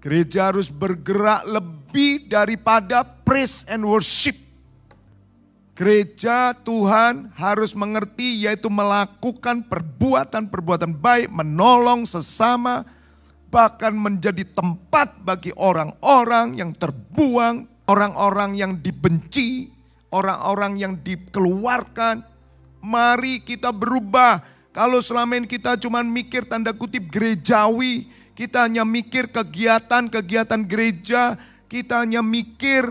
Gereja harus bergerak lebih daripada praise and worship. Gereja Tuhan harus mengerti, yaitu melakukan perbuatan-perbuatan baik, menolong sesama, bahkan menjadi tempat bagi orang-orang yang terbuang, orang-orang yang dibenci, orang-orang yang dikeluarkan. Mari kita berubah. Kalau selama ini kita cuma mikir tanda kutip gerejawi, kita hanya mikir kegiatan-kegiatan gereja, kita hanya mikir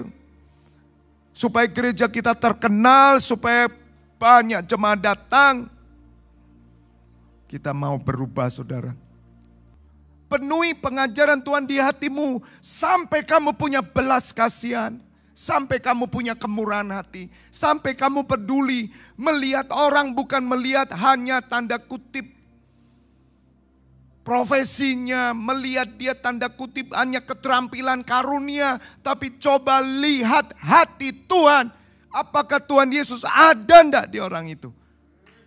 supaya gereja kita terkenal, supaya banyak jemaat datang. Kita mau berubah, saudara. Penuhi pengajaran Tuhan di hatimu sampai kamu punya belas kasihan, sampai kamu punya kemurahan hati, sampai kamu peduli melihat orang, bukan melihat hanya tanda kutip profesinya, melihat dia tanda kutip hanya keterampilan karunia, tapi coba lihat hati Tuhan. Apakah Tuhan Yesus ada enggak di orang itu?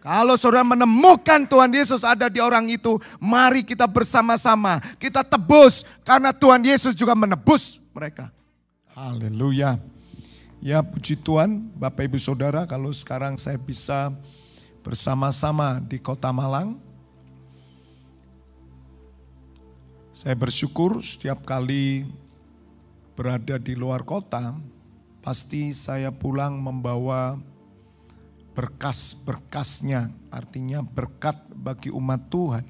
Kalau saudara menemukan Tuhan Yesus ada di orang itu, mari kita bersama-sama, kita tebus, karena Tuhan Yesus juga menebus mereka. Haleluya. Ya, puji Tuhan, Bapak Ibu Saudara, kalau sekarang saya bisa bersama-sama di Kota Malang. Saya bersyukur setiap kali berada di luar kota, pasti saya pulang membawa berkas-berkasnya, artinya berkat bagi umat Tuhan.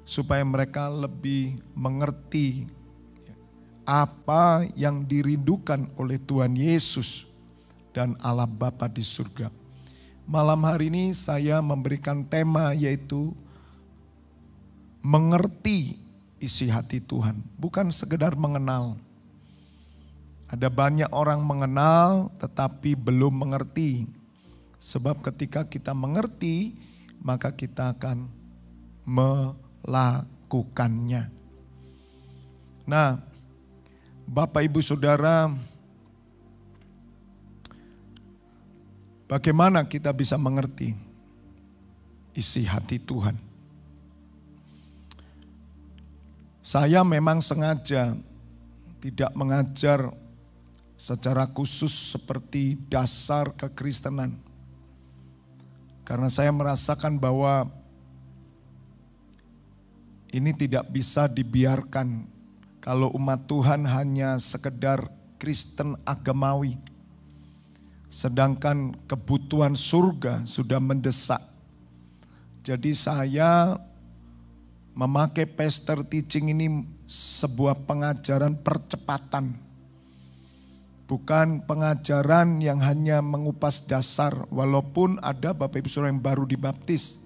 Supaya mereka lebih mengerti apa yang dirindukan oleh Tuhan Yesus dan Allah Bapa di surga. Malam hari ini saya memberikan tema yaitu mengerti isi hati Tuhan, bukan sekedar mengenal. Ada banyak orang mengenal tetapi belum mengerti. Sebab ketika kita mengerti, maka kita akan melakukannya. Nah, Bapak Ibu Saudara, bagaimana kita bisa mengerti isi hati Tuhan? Saya memang sengaja tidak mengajar secara khusus seperti dasar kekristenan. Karena saya merasakan bahwa ini tidak bisa dibiarkan kalau umat Tuhan hanya sekedar Kristen agamawi. Sedangkan kebutuhan surga sudah mendesak. Jadi saya memakai pastor teaching ini sebuah pengajaran percepatan. Bukan pengajaran yang hanya mengupas dasar, walaupun ada Bapak Ibu Saudara yang baru dibaptis.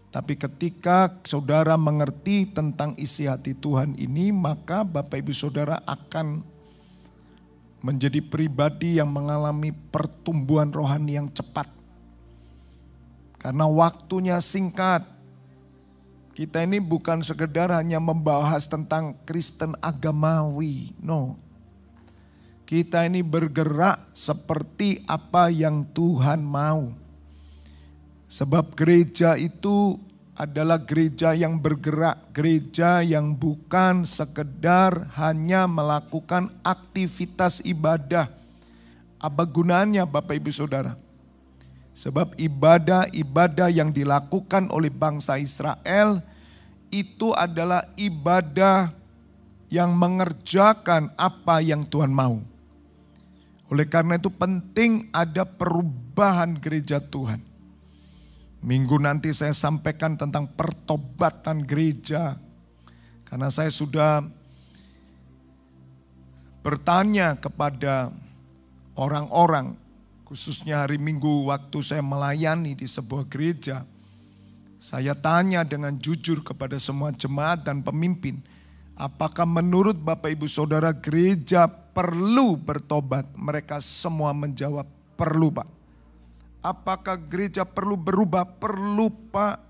Tapi ketika saudara mengerti tentang isi hati Tuhan ini, maka Bapak Ibu Saudara akan menjadi pribadi yang mengalami pertumbuhan rohani yang cepat. Karena waktunya singkat. Kita ini bukan sekedar hanya membahas tentang Kristen agamawi, no. Kita ini bergerak seperti apa yang Tuhan mau. Sebab gereja itu adalah gereja yang bergerak, gereja yang bukan sekedar hanya melakukan aktivitas ibadah. Apa gunanya Bapak Ibu Saudara? Sebab ibadah-ibadah yang dilakukan oleh bangsa Israel itu adalah ibadah yang mengerjakan apa yang Tuhan mau. Oleh karena itu penting ada perubahan gereja Tuhan. Minggu nanti saya sampaikan tentang pertobatan gereja. Karena saya sudah bertanya kepada orang-orang, khususnya hari Minggu waktu saya melayani di sebuah gereja. Saya tanya dengan jujur kepada semua jemaat dan pemimpin, apakah menurut Bapak Ibu Saudara gereja perlu bertobat? Mereka semua menjawab, perlu Pak. Apakah gereja perlu berubah? Perlu Pak.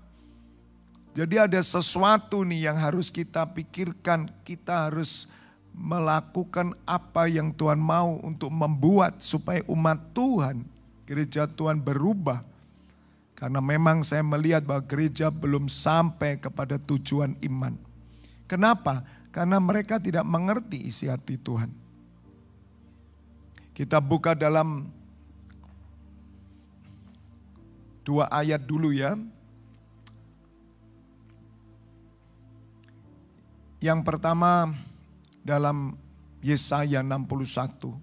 Jadi ada sesuatu nih yang harus kita pikirkan. Kita harus melakukan apa yang Tuhan mau untuk membuat supaya umat Tuhan, gereja Tuhan berubah. Karena memang saya melihat bahwa gereja belum sampai kepada tujuan iman. Kenapa? karena mereka tidak mengerti isi hati Tuhan. Kita buka dalam 2 ayat dulu ya. Yang pertama dalam Yesaya 61.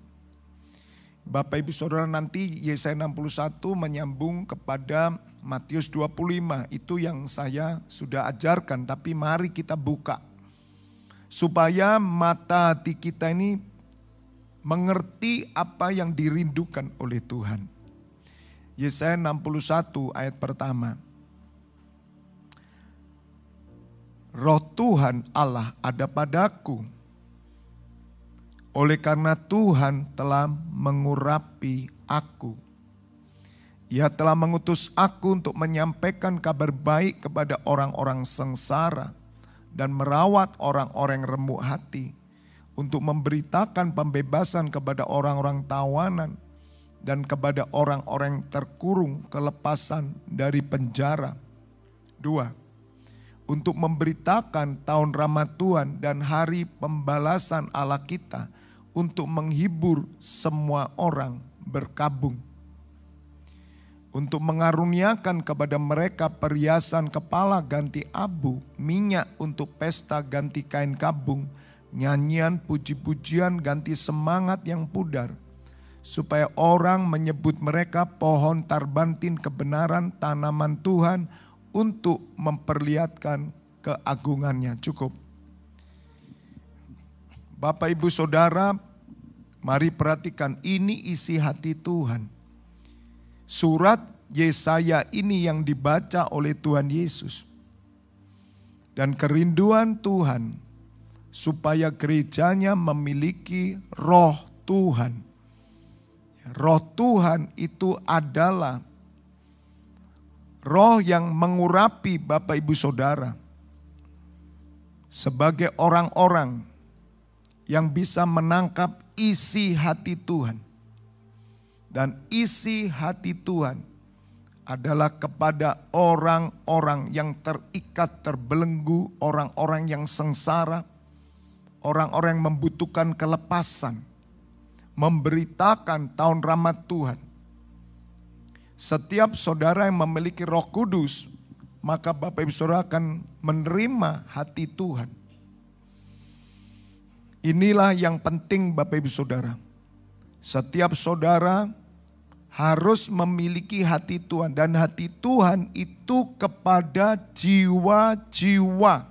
Bapak Ibu Saudara, nanti Yesaya 61 menyambung kepada Matius 25. Itu yang saya sudah ajarkan, tapi mari kita buka. Supaya mata hati kita ini mengerti apa yang dirindukan oleh Tuhan. Yesaya 61 ayat pertama. Roh Tuhan Allah ada padaku. Oleh karena Tuhan telah mengurapi aku. Ia telah mengutus aku untuk menyampaikan kabar baik kepada orang-orang sengsara dan merawat orang-orang remuk hati, untuk memberitakan pembebasan kepada orang-orang tawanan dan kepada orang-orang terkurung kelepasan dari penjara. 2. Untuk memberitakan tahun rahmat Tuhan dan hari pembalasan Allah kita, untuk menghibur semua orang berkabung. Untuk mengaruniakan kepada mereka perhiasan kepala ganti abu, minyak untuk pesta ganti kain kabung, nyanyian puji-pujian ganti semangat yang pudar, supaya orang menyebut mereka pohon tarbantin kebenaran tanaman Tuhan untuk memperlihatkan keagungannya. Cukup. Bapak Ibu Saudara, mari perhatikan, ini isi hati Tuhan. Surat Yesaya ini yang dibaca oleh Tuhan Yesus. Dan kerinduan Tuhan supaya gerejanya memiliki roh Tuhan. Roh Tuhan itu adalah roh yang mengurapi Bapak Ibu Saudara. Sebagai orang-orang yang bisa menangkap isi hati Tuhan. Dan isi hati Tuhan adalah kepada orang-orang yang terikat, terbelenggu, orang-orang yang sengsara, orang-orang yang membutuhkan kelepasan, memberitakan tahun rahmat Tuhan. Setiap saudara yang memiliki Roh Kudus, maka Bapak Ibu Saudara akan menerima hati Tuhan. Inilah yang penting Bapak Ibu Saudara. Setiap saudara harus memiliki hati Tuhan. Dan hati Tuhan itu kepada jiwa-jiwa.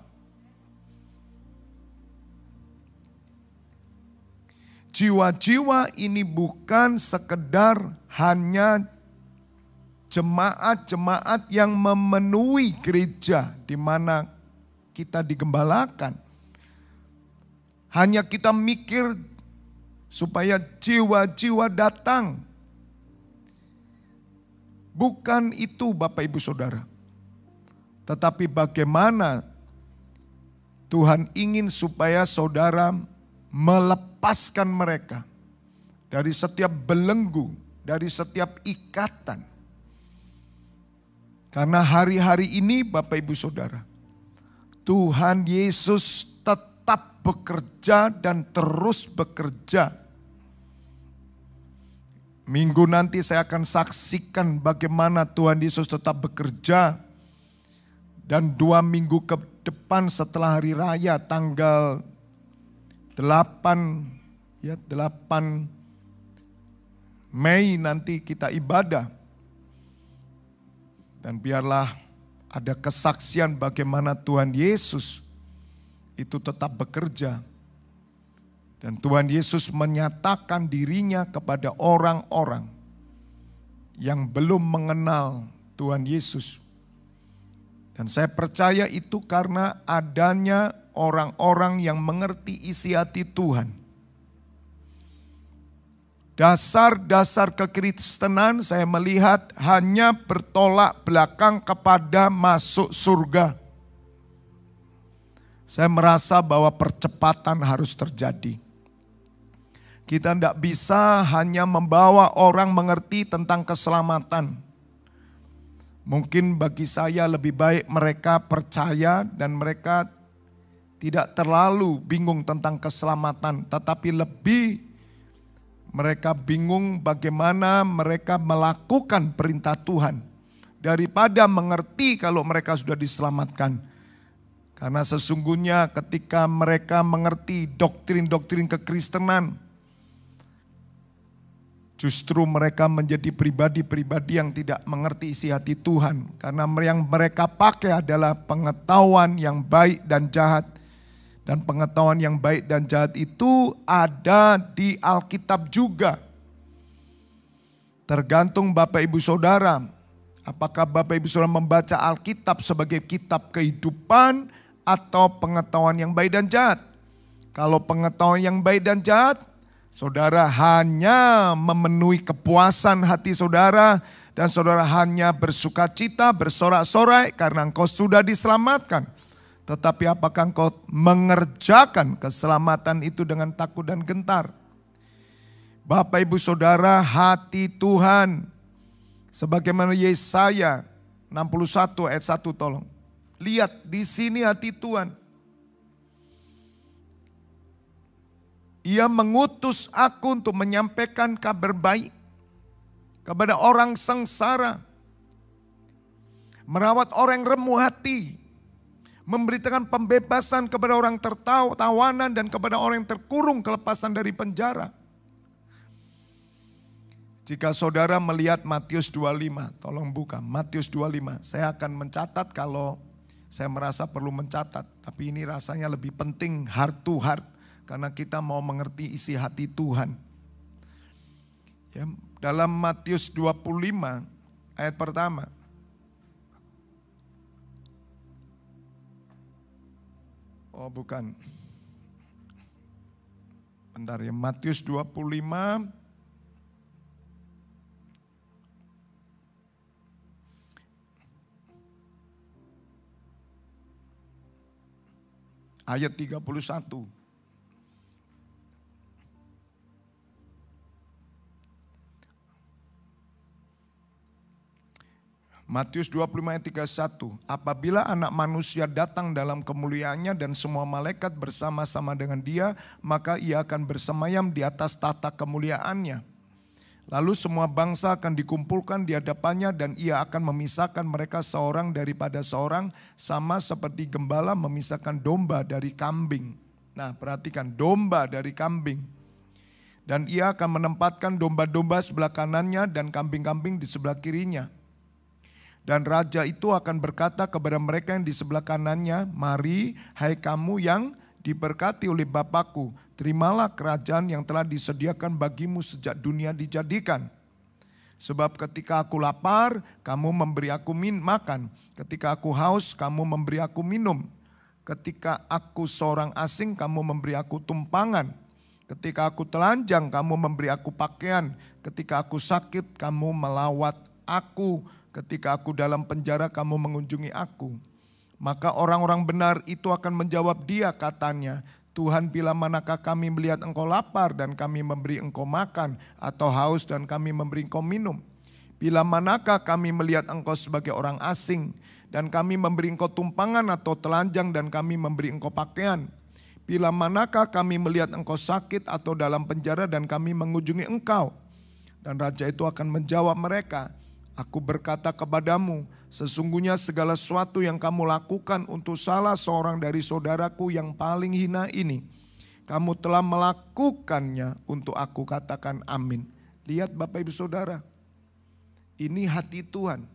Jiwa-jiwa ini bukan sekedar hanya jemaat-jemaat yang memenuhi gereja di mana kita digembalakan. Hanya kita mikir supaya jiwa-jiwa datang. Bukan itu Bapak Ibu Saudara. Tetapi bagaimana Tuhan ingin supaya saudara melepaskan mereka dari setiap belenggu, dari setiap ikatan. Karena hari-hari ini Bapak Ibu Saudara, Tuhan Yesus tetap bekerja dan terus bekerja. Minggu nanti saya akan saksikan bagaimana Tuhan Yesus tetap bekerja. Dan 2 minggu ke depan setelah hari raya tanggal 8 Mei nanti kita ibadah. Dan biarlah ada kesaksian bagaimana Tuhan Yesus itu tetap bekerja. Dan Tuhan Yesus menyatakan dirinya kepada orang-orang yang belum mengenal Tuhan Yesus. Dan saya percaya itu karena adanya orang-orang yang mengerti isi hati Tuhan. Dasar-dasar kekristenan saya melihat hanya bertolak belakang kepada masuk surga. Saya merasa bahwa percepatan harus terjadi. Kita tidak bisa hanya membawa orang mengerti tentang keselamatan. Mungkin bagi saya lebih baik mereka percaya dan mereka tidak terlalu bingung tentang keselamatan, tetapi lebih mereka bingung bagaimana mereka melakukan perintah Tuhan daripada mengerti kalau mereka sudah diselamatkan. Karena sesungguhnya ketika mereka mengerti doktrin-doktrin kekristenan, justru mereka menjadi pribadi-pribadi yang tidak mengerti isi hati Tuhan. Karena yang mereka pakai adalah pengetahuan yang baik dan jahat. Dan pengetahuan yang baik dan jahat itu ada di Alkitab juga. Tergantung Bapak Ibu Saudara. Apakah Bapak Ibu Saudara membaca Alkitab sebagai kitab kehidupan atau pengetahuan yang baik dan jahat? Kalau pengetahuan yang baik dan jahat, saudara hanya memenuhi kepuasan hati saudara dan saudara hanya bersuka cita, bersorak-sorai karena engkau sudah diselamatkan. Tetapi apakah engkau mengerjakan keselamatan itu dengan takut dan gentar? Bapak Ibu Saudara, hati Tuhan sebagaimana Yesaya 61 ayat 1 tolong. Lihat di sini hati Tuhan. Ia mengutus aku untuk menyampaikan kabar baik kepada orang sengsara, merawat orang yang remuk hati, memberitakan pembebasan kepada orang tawanan dan kepada orang yang terkurung kelepasan dari penjara. Jika saudara melihat Matius 25, tolong buka Matius 25. Saya akan mencatat kalau saya merasa perlu mencatat, tapi ini rasanya lebih penting heart to heart. Karena kita mau mengerti isi hati Tuhan. Ya, dalam Matius 25 ayat pertama. Oh bukan. Bentar ya, Matius 25 ayat 31. Matius 25 ayat 31. Apabila anak manusia datang dalam kemuliaannya dan semua malaikat bersama-sama dengan dia, maka ia akan bersemayam di atas tahta kemuliaannya. Lalu semua bangsa akan dikumpulkan di hadapannya dan ia akan memisahkan mereka seorang daripada seorang, sama seperti gembala memisahkan domba dari kambing. Nah perhatikan, domba dari kambing. Dan ia akan menempatkan domba-domba sebelah kanannya dan kambing-kambing di sebelah kirinya. Dan raja itu akan berkata kepada mereka yang di sebelah kanannya, mari hai kamu yang diberkati oleh Bapakku, terimalah kerajaan yang telah disediakan bagimu sejak dunia dijadikan. Sebab ketika aku lapar, kamu memberi aku makan. Ketika aku haus, kamu memberi aku minum. Ketika aku seorang asing, kamu memberi aku tumpangan. Ketika aku telanjang, kamu memberi aku pakaian. Ketika aku sakit, kamu melawat aku. Ketika aku dalam penjara, kamu mengunjungi aku. Maka orang-orang benar itu akan menjawab dia, katanya, Tuhan, bila manakah kami melihat engkau lapar dan kami memberi engkau makan, atau haus dan kami memberi engkau minum? Bila manakah kami melihat engkau sebagai orang asing dan kami memberi engkau tumpangan atau telanjang dan kami memberi engkau pakaian? Bila manakah kami melihat engkau sakit atau dalam penjara dan kami mengunjungi engkau? Dan raja itu akan menjawab mereka, aku berkata kepadamu, sesungguhnya segala sesuatu yang kamu lakukan untuk salah seorang dari saudaraku yang paling hina ini, kamu telah melakukannya untuk aku, katakan amin. Lihat Bapak Ibu Saudara, ini hati Tuhan.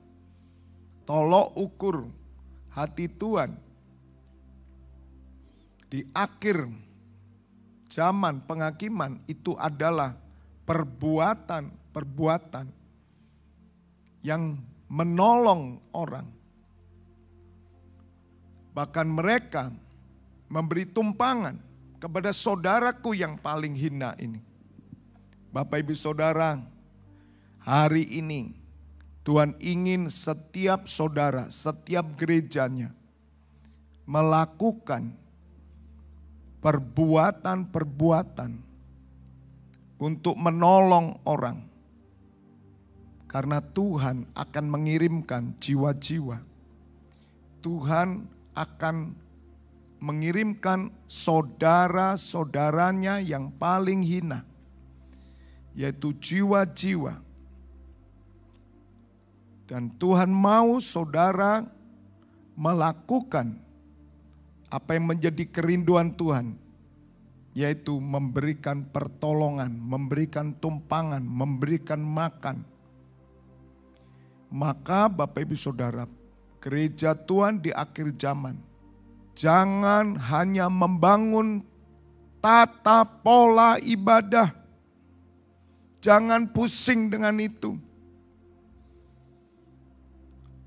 Tolok ukur hati Tuhan. Di akhir zaman penghakiman itu adalah perbuatan yang menolong orang. Bahkan mereka memberi tumpangan kepada saudaraku yang paling hina ini. Bapak Ibu Saudara, hari ini Tuhan ingin setiap saudara, setiap gerejanya melakukan perbuatan-perbuatan untuk menolong orang. Karena Tuhan akan mengirimkan jiwa-jiwa. Tuhan akan mengirimkan saudara-saudaranya yang paling hina, yaitu jiwa-jiwa. Dan Tuhan mau saudara melakukan apa yang menjadi kerinduan Tuhan, yaitu memberikan pertolongan, memberikan tumpangan, memberikan makan. Maka Bapak Ibu Saudara, gereja Tuhan di akhir zaman, jangan hanya membangun tata pola ibadah. Jangan pusing dengan itu.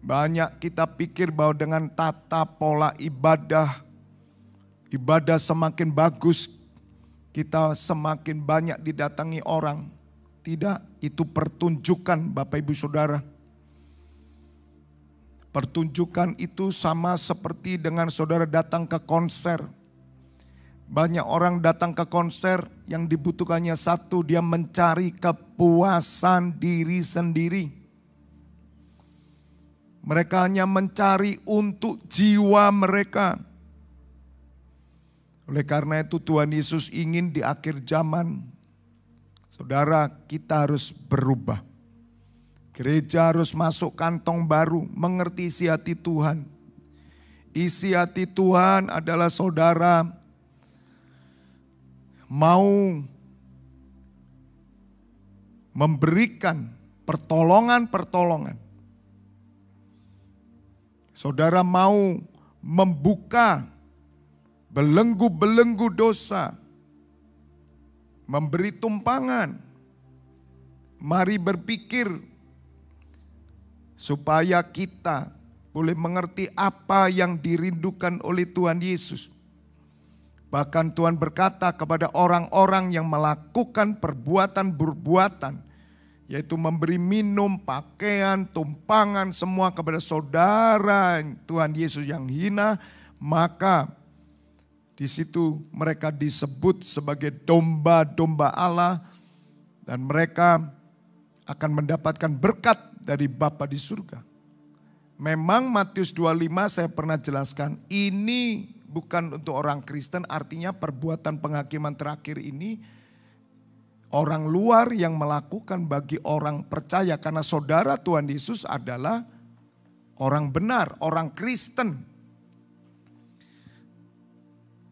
Banyak kita pikir bahwa dengan tata pola ibadah semakin bagus, kita semakin banyak didatangi orang. Tidak, itu pertunjukan Bapak Ibu Saudara. Pertunjukan itu sama seperti dengan saudara datang ke konser. Banyak orang datang ke konser yang dibutuhkannya satu, dia mencari kepuasan diri sendiri. Mereka hanya mencari untuk jiwa mereka. Oleh karena itu Tuhan Yesus ingin di akhir zaman, saudara, kita harus berubah. Gereja harus masuk kantong baru, mengerti isi hati Tuhan. Isi hati Tuhan adalah saudara mau memberikan pertolongan-pertolongan. Saudara mau membuka belenggu-belenggu dosa, memberi tumpangan. Mari berpikir supaya kita boleh mengerti apa yang dirindukan oleh Tuhan Yesus. Bahkan Tuhan berkata kepada orang-orang yang melakukan perbuatan-perbuatan, yaitu memberi minum, pakaian, tumpangan, semua kepada saudara Tuhan Yesus yang hina, maka di situ mereka disebut sebagai domba-domba Allah dan mereka akan mendapatkan berkat dari Bapa di surga. Memang Matius 25 saya pernah jelaskan, ini bukan untuk orang Kristen, artinya perbuatan penghakiman terakhir ini orang luar yang melakukan bagi orang percaya. Karena saudara Tuhan Yesus adalah orang benar, orang Kristen.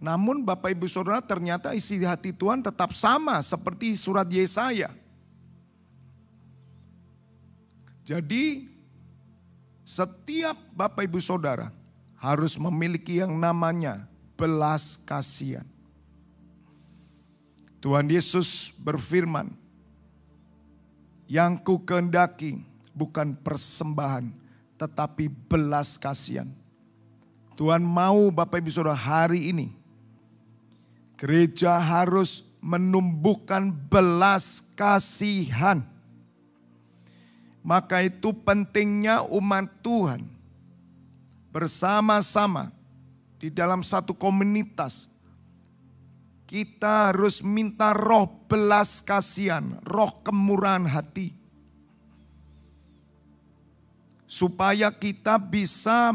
Namun Bapak Ibu Saudara, ternyata isi hati Tuhan tetap sama seperti surat Yesaya. Jadi setiap Bapak Ibu Saudara harus memiliki yang namanya belas kasihan. Tuhan Yesus berfirman, yang ku kehendaki bukan persembahan tetapi belas kasihan. Tuhan mau Bapak Ibu Saudara hari ini gereja harus menumbuhkan belas kasihan. Maka itu pentingnya umat Tuhan bersama-sama di dalam satu komunitas. Kita harus minta roh belas kasihan, roh kemurahan hati. Supaya kita bisa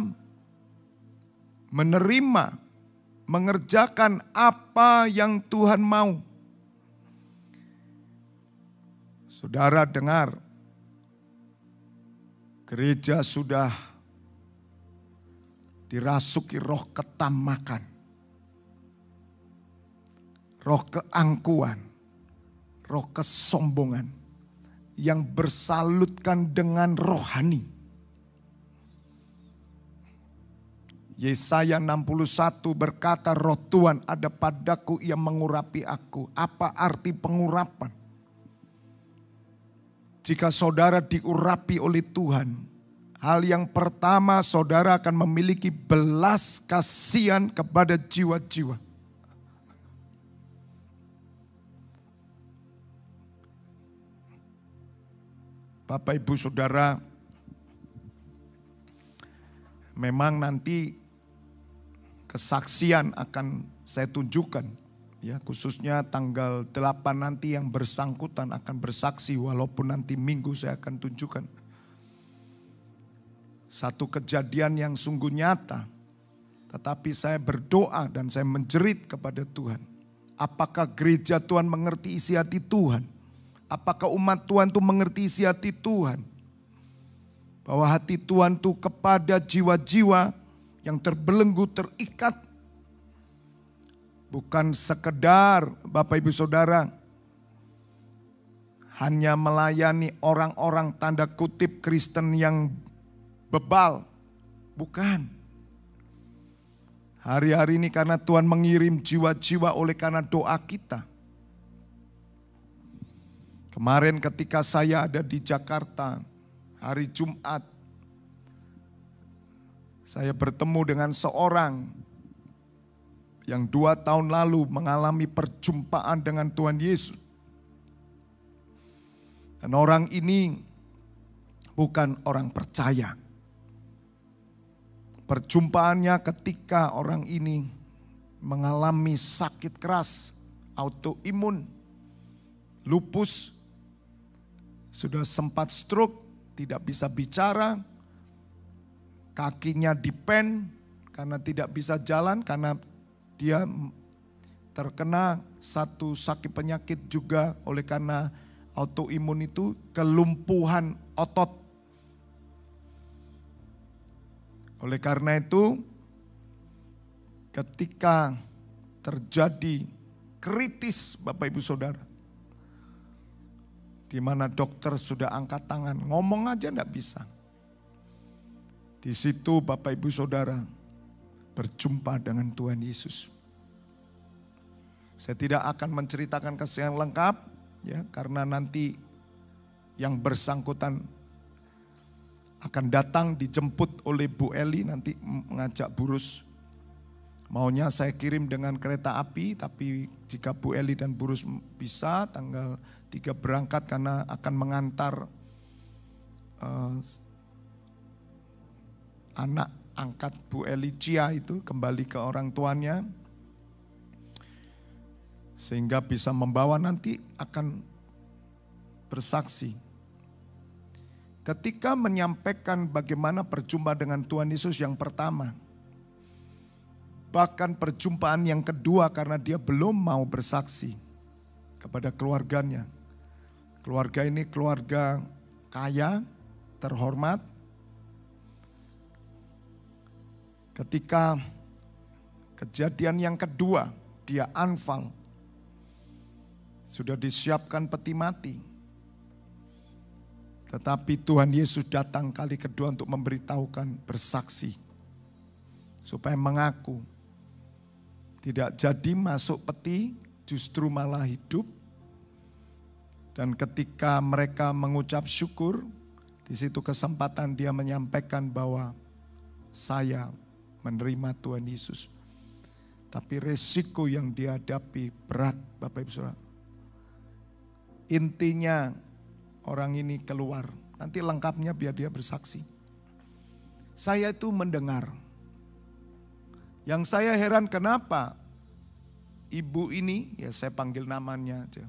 menerima, mengerjakan apa yang Tuhan mau. Saudara dengar, gereja sudah dirasuki roh ketamakan, roh keangkuhan, roh kesombongan yang bersalutkan dengan rohani. Yesaya 61 berkata, roh Tuhan ada padaku, ia mengurapi aku. Apa arti pengurapan? Jika saudara diurapi oleh Tuhan, hal yang pertama saudara akan memiliki belas kasihan kepada jiwa-jiwa. Bapak Ibu Saudara, memang nanti kesaksian akan saya tunjukkan. Ya, khususnya tanggal 8 nanti yang bersangkutan akan bersaksi, walaupun nanti Minggu saya akan tunjukkan. Satu kejadian yang sungguh nyata. Tetapi saya berdoa dan saya menjerit kepada Tuhan. Apakah gereja Tuhan mengerti isi hati Tuhan? Apakah umat Tuhan itu mengerti isi hati Tuhan? Bahwa hati Tuhan itu kepada jiwa-jiwa yang terbelenggu, terikat. Bukan sekedar Bapak Ibu Saudara hanya melayani orang-orang tanda kutip Kristen yang bebal. Bukan. Hari-hari ini karena Tuhan mengirim jiwa-jiwa oleh karena doa kita. Kemarin ketika saya ada di Jakarta, hari Jumat, saya bertemu dengan seorang yang 2 tahun lalu mengalami perjumpaan dengan Tuhan Yesus. Dan orang ini bukan orang percaya. Perjumpaannya ketika orang ini mengalami sakit keras, autoimun, lupus, sudah sempat stroke, tidak bisa bicara, kakinya dipen karena tidak bisa jalan, karena dia terkena satu sakit penyakit juga oleh karena autoimun itu, kelumpuhan otot. Oleh karena itu, ketika terjadi kritis Bapak Ibu Saudara, di mana dokter sudah angkat tangan, ngomong aja enggak bisa. Di situ Bapak Ibu Saudara berjumpa dengan Tuhan Yesus. Saya tidak akan menceritakan kisah yang lengkap, ya, karena nanti yang bersangkutan akan datang dijemput oleh Bu Eli, nanti mengajak Burus. Maunya saya kirim dengan kereta api, tapi jika Bu Eli dan Burus bisa tanggal 3 berangkat karena akan mengantar anak angkat Bu Eli Cia itu kembali ke orang tuanya. Sehingga bisa membawa nanti akan bersaksi. Ketika menyampaikan bagaimana perjumpaan dengan Tuhan Yesus yang pertama, bahkan perjumpaan yang kedua karena dia belum mau bersaksi kepada keluarganya. Keluarga ini keluarga kaya, terhormat. Ketika kejadian yang kedua, dia anfal. Sudah disiapkan peti mati. Tetapi Tuhan Yesus datang kali kedua untuk memberitahukan, bersaksi. Supaya mengaku. Tidak jadi masuk peti, justru malah hidup. Dan ketika mereka mengucap syukur, di situ kesempatan dia menyampaikan bahwa saya menerima Tuhan Yesus. Tapi resiko yang dihadapi berat Bapak Ibu Saudara. Intinya orang ini keluar, nanti lengkapnya biar dia bersaksi. Saya itu mendengar. Yang saya heran kenapa ibu ini, ya saya panggil namanya aja.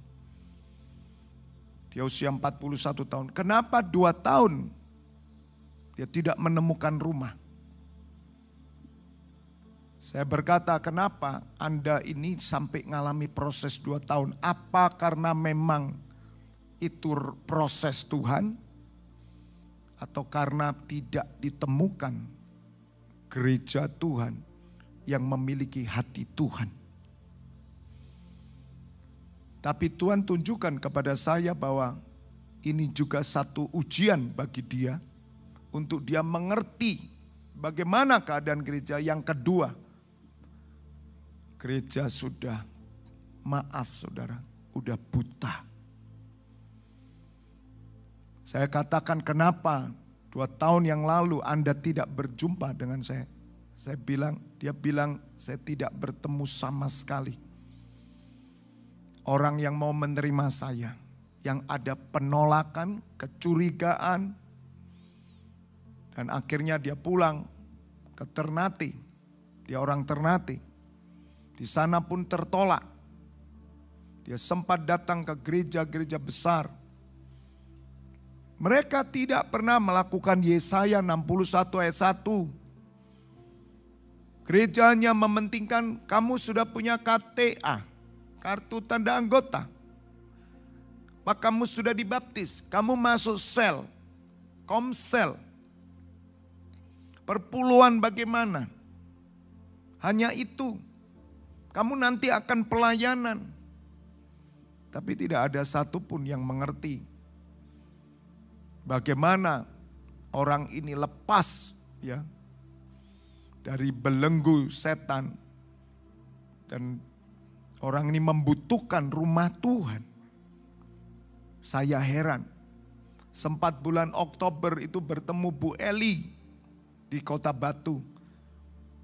Dia usia 41 tahun. Kenapa 2 tahun dia tidak menemukan rumah? Saya berkata, kenapa Anda ini sampai mengalami proses 2 tahun? Apa karena memang itu proses Tuhan, atau karena tidak ditemukan gereja Tuhan yang memiliki hati Tuhan? Tapi Tuhan tunjukkan kepada saya bahwa ini juga satu ujian bagi dia, untuk dia mengerti bagaimana keadaan gereja. Yang kedua, gereja sudah, maaf saudara, udah buta. Saya katakan, kenapa 2 tahun yang lalu Anda tidak berjumpa dengan saya? Dia bilang, saya tidak bertemu sama sekali. Orang yang mau menerima saya, yang ada penolakan, kecurigaan, dan akhirnya dia pulang ke Ternate. Dia orang Ternate. Di sana pun tertolak. Dia sempat datang ke gereja-gereja besar. Mereka tidak pernah melakukan Yesaya 61 ayat 1. Gereja hanya mementingkan kamu sudah punya KTA, kartu tanda anggota. Pak, kamu sudah dibaptis, kamu masuk sel, komsel. Perpuluhan bagaimana? Hanya itu. Kamu nanti akan pelayanan. Tapi tidak ada satupun yang mengerti bagaimana orang ini lepas ya dari belenggu setan. Dan orang ini membutuhkan rumah Tuhan. Saya heran. Sempat bulan Oktober itu bertemu Bu Eli di Kota Batu.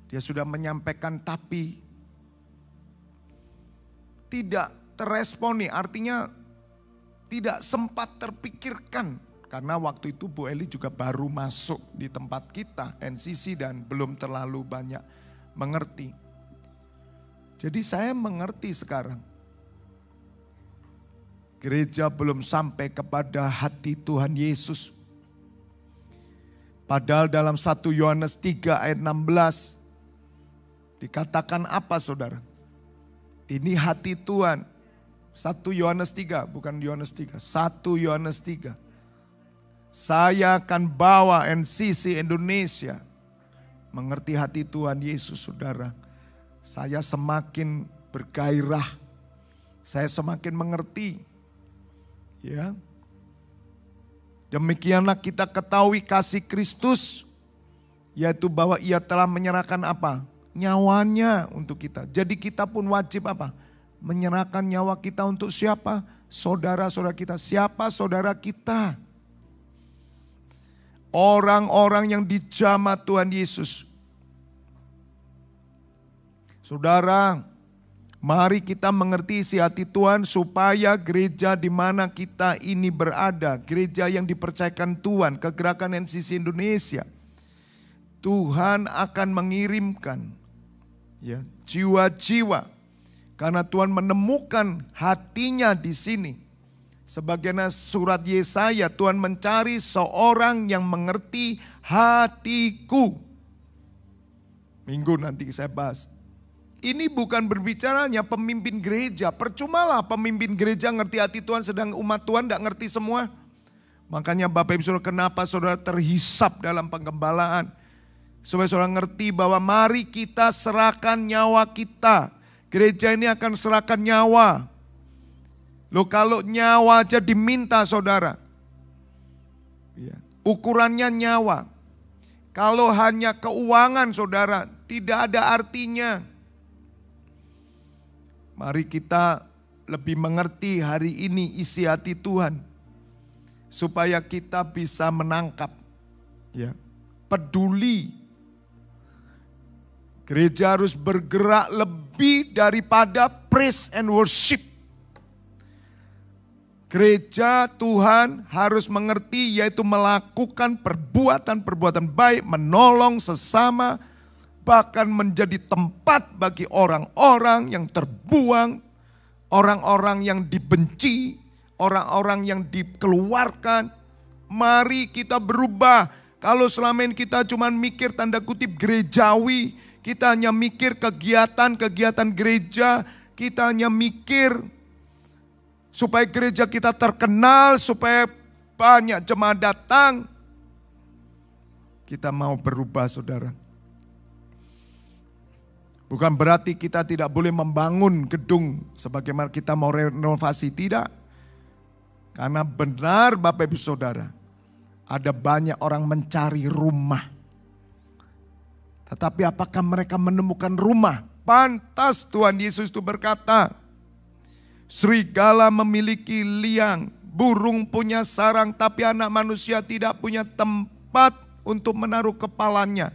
Dia sudah menyampaikan tapi tidak terresponi, artinya tidak sempat terpikirkan. Karena waktu itu Bu Eli juga baru masuk di tempat kita, NCC, dan belum terlalu banyak mengerti. Jadi saya mengerti sekarang. Gereja belum sampai kepada hati Tuhan Yesus. Padahal dalam 1 Yohanes 3 ayat 16 dikatakan apa saudara? Ini hati Tuhan. 1 Yohanes 3, bukan Yohanes 3. 1 Yohanes 3. Saya akan bawa NCC Indonesia mengerti hati Tuhan Yesus saudara. Saya semakin bergairah. Saya semakin mengerti. Ya. Demikianlah kita ketahui kasih Kristus. Yaitu bahwa ia telah menyerahkan apa? Nyawanya untuk kita. Jadi kita pun wajib apa? Menyerahkan nyawa kita untuk siapa? Saudara-saudara kita. Siapa saudara kita? Orang-orang yang dijamah Tuhan Yesus. Saudara, mari kita mengerti isi hati Tuhan supaya gereja di mana kita ini berada. Gereja yang dipercayakan Tuhan, kegerakan NCC Indonesia. Tuhan akan mengirimkan ya, jiwa-jiwa. Karena Tuhan menemukan hatinya di sini. Sebagaimana surat Yesaya, Tuhan mencari seorang yang mengerti hatiku. Minggu nanti saya bahas. Ini bukan berbicaranya pemimpin gereja. Percumalah pemimpin gereja ngerti hati Tuhan, sedang umat Tuhan tidak ngerti semua. Makanya Bapak Ibu Saudara, kenapa saudara terhisap dalam penggembalaan? Supaya saudara ngerti bahwa mari kita serahkan nyawa kita. Gereja ini akan serahkan nyawa. Loh, kalau nyawa aja diminta saudara. Ya, ukurannya nyawa. Kalau hanya keuangan saudara, tidak ada artinya. Mari kita lebih mengerti hari ini isi hati Tuhan. Supaya kita bisa menangkap. Ya, peduli. Gereja harus bergerak lebih daripada praise and worship. Gereja Tuhan harus mengerti yaitu melakukan perbuatan-perbuatan baik, menolong sesama, bahkan menjadi tempat bagi orang-orang yang terbuang, orang-orang yang dibenci, orang-orang yang dikeluarkan. Mari kita berubah. Kalau selama ini kita cuma mikir tanda kutip gerejawi, kita hanya mikir kegiatan-kegiatan gereja, kita hanya mikir supaya gereja kita terkenal, supaya banyak jemaat datang. Kita mau berubah saudara. Bukan berarti kita tidak boleh membangun gedung sebagaimana kita mau renovasi, tidak. Karena benar Bapak Ibu Saudara, ada banyak orang mencari rumah. Tetapi apakah mereka menemukan rumah? Pantas Tuhan Yesus itu berkata, serigala memiliki liang, burung punya sarang, tapi anak manusia tidak punya tempat untuk menaruh kepalanya.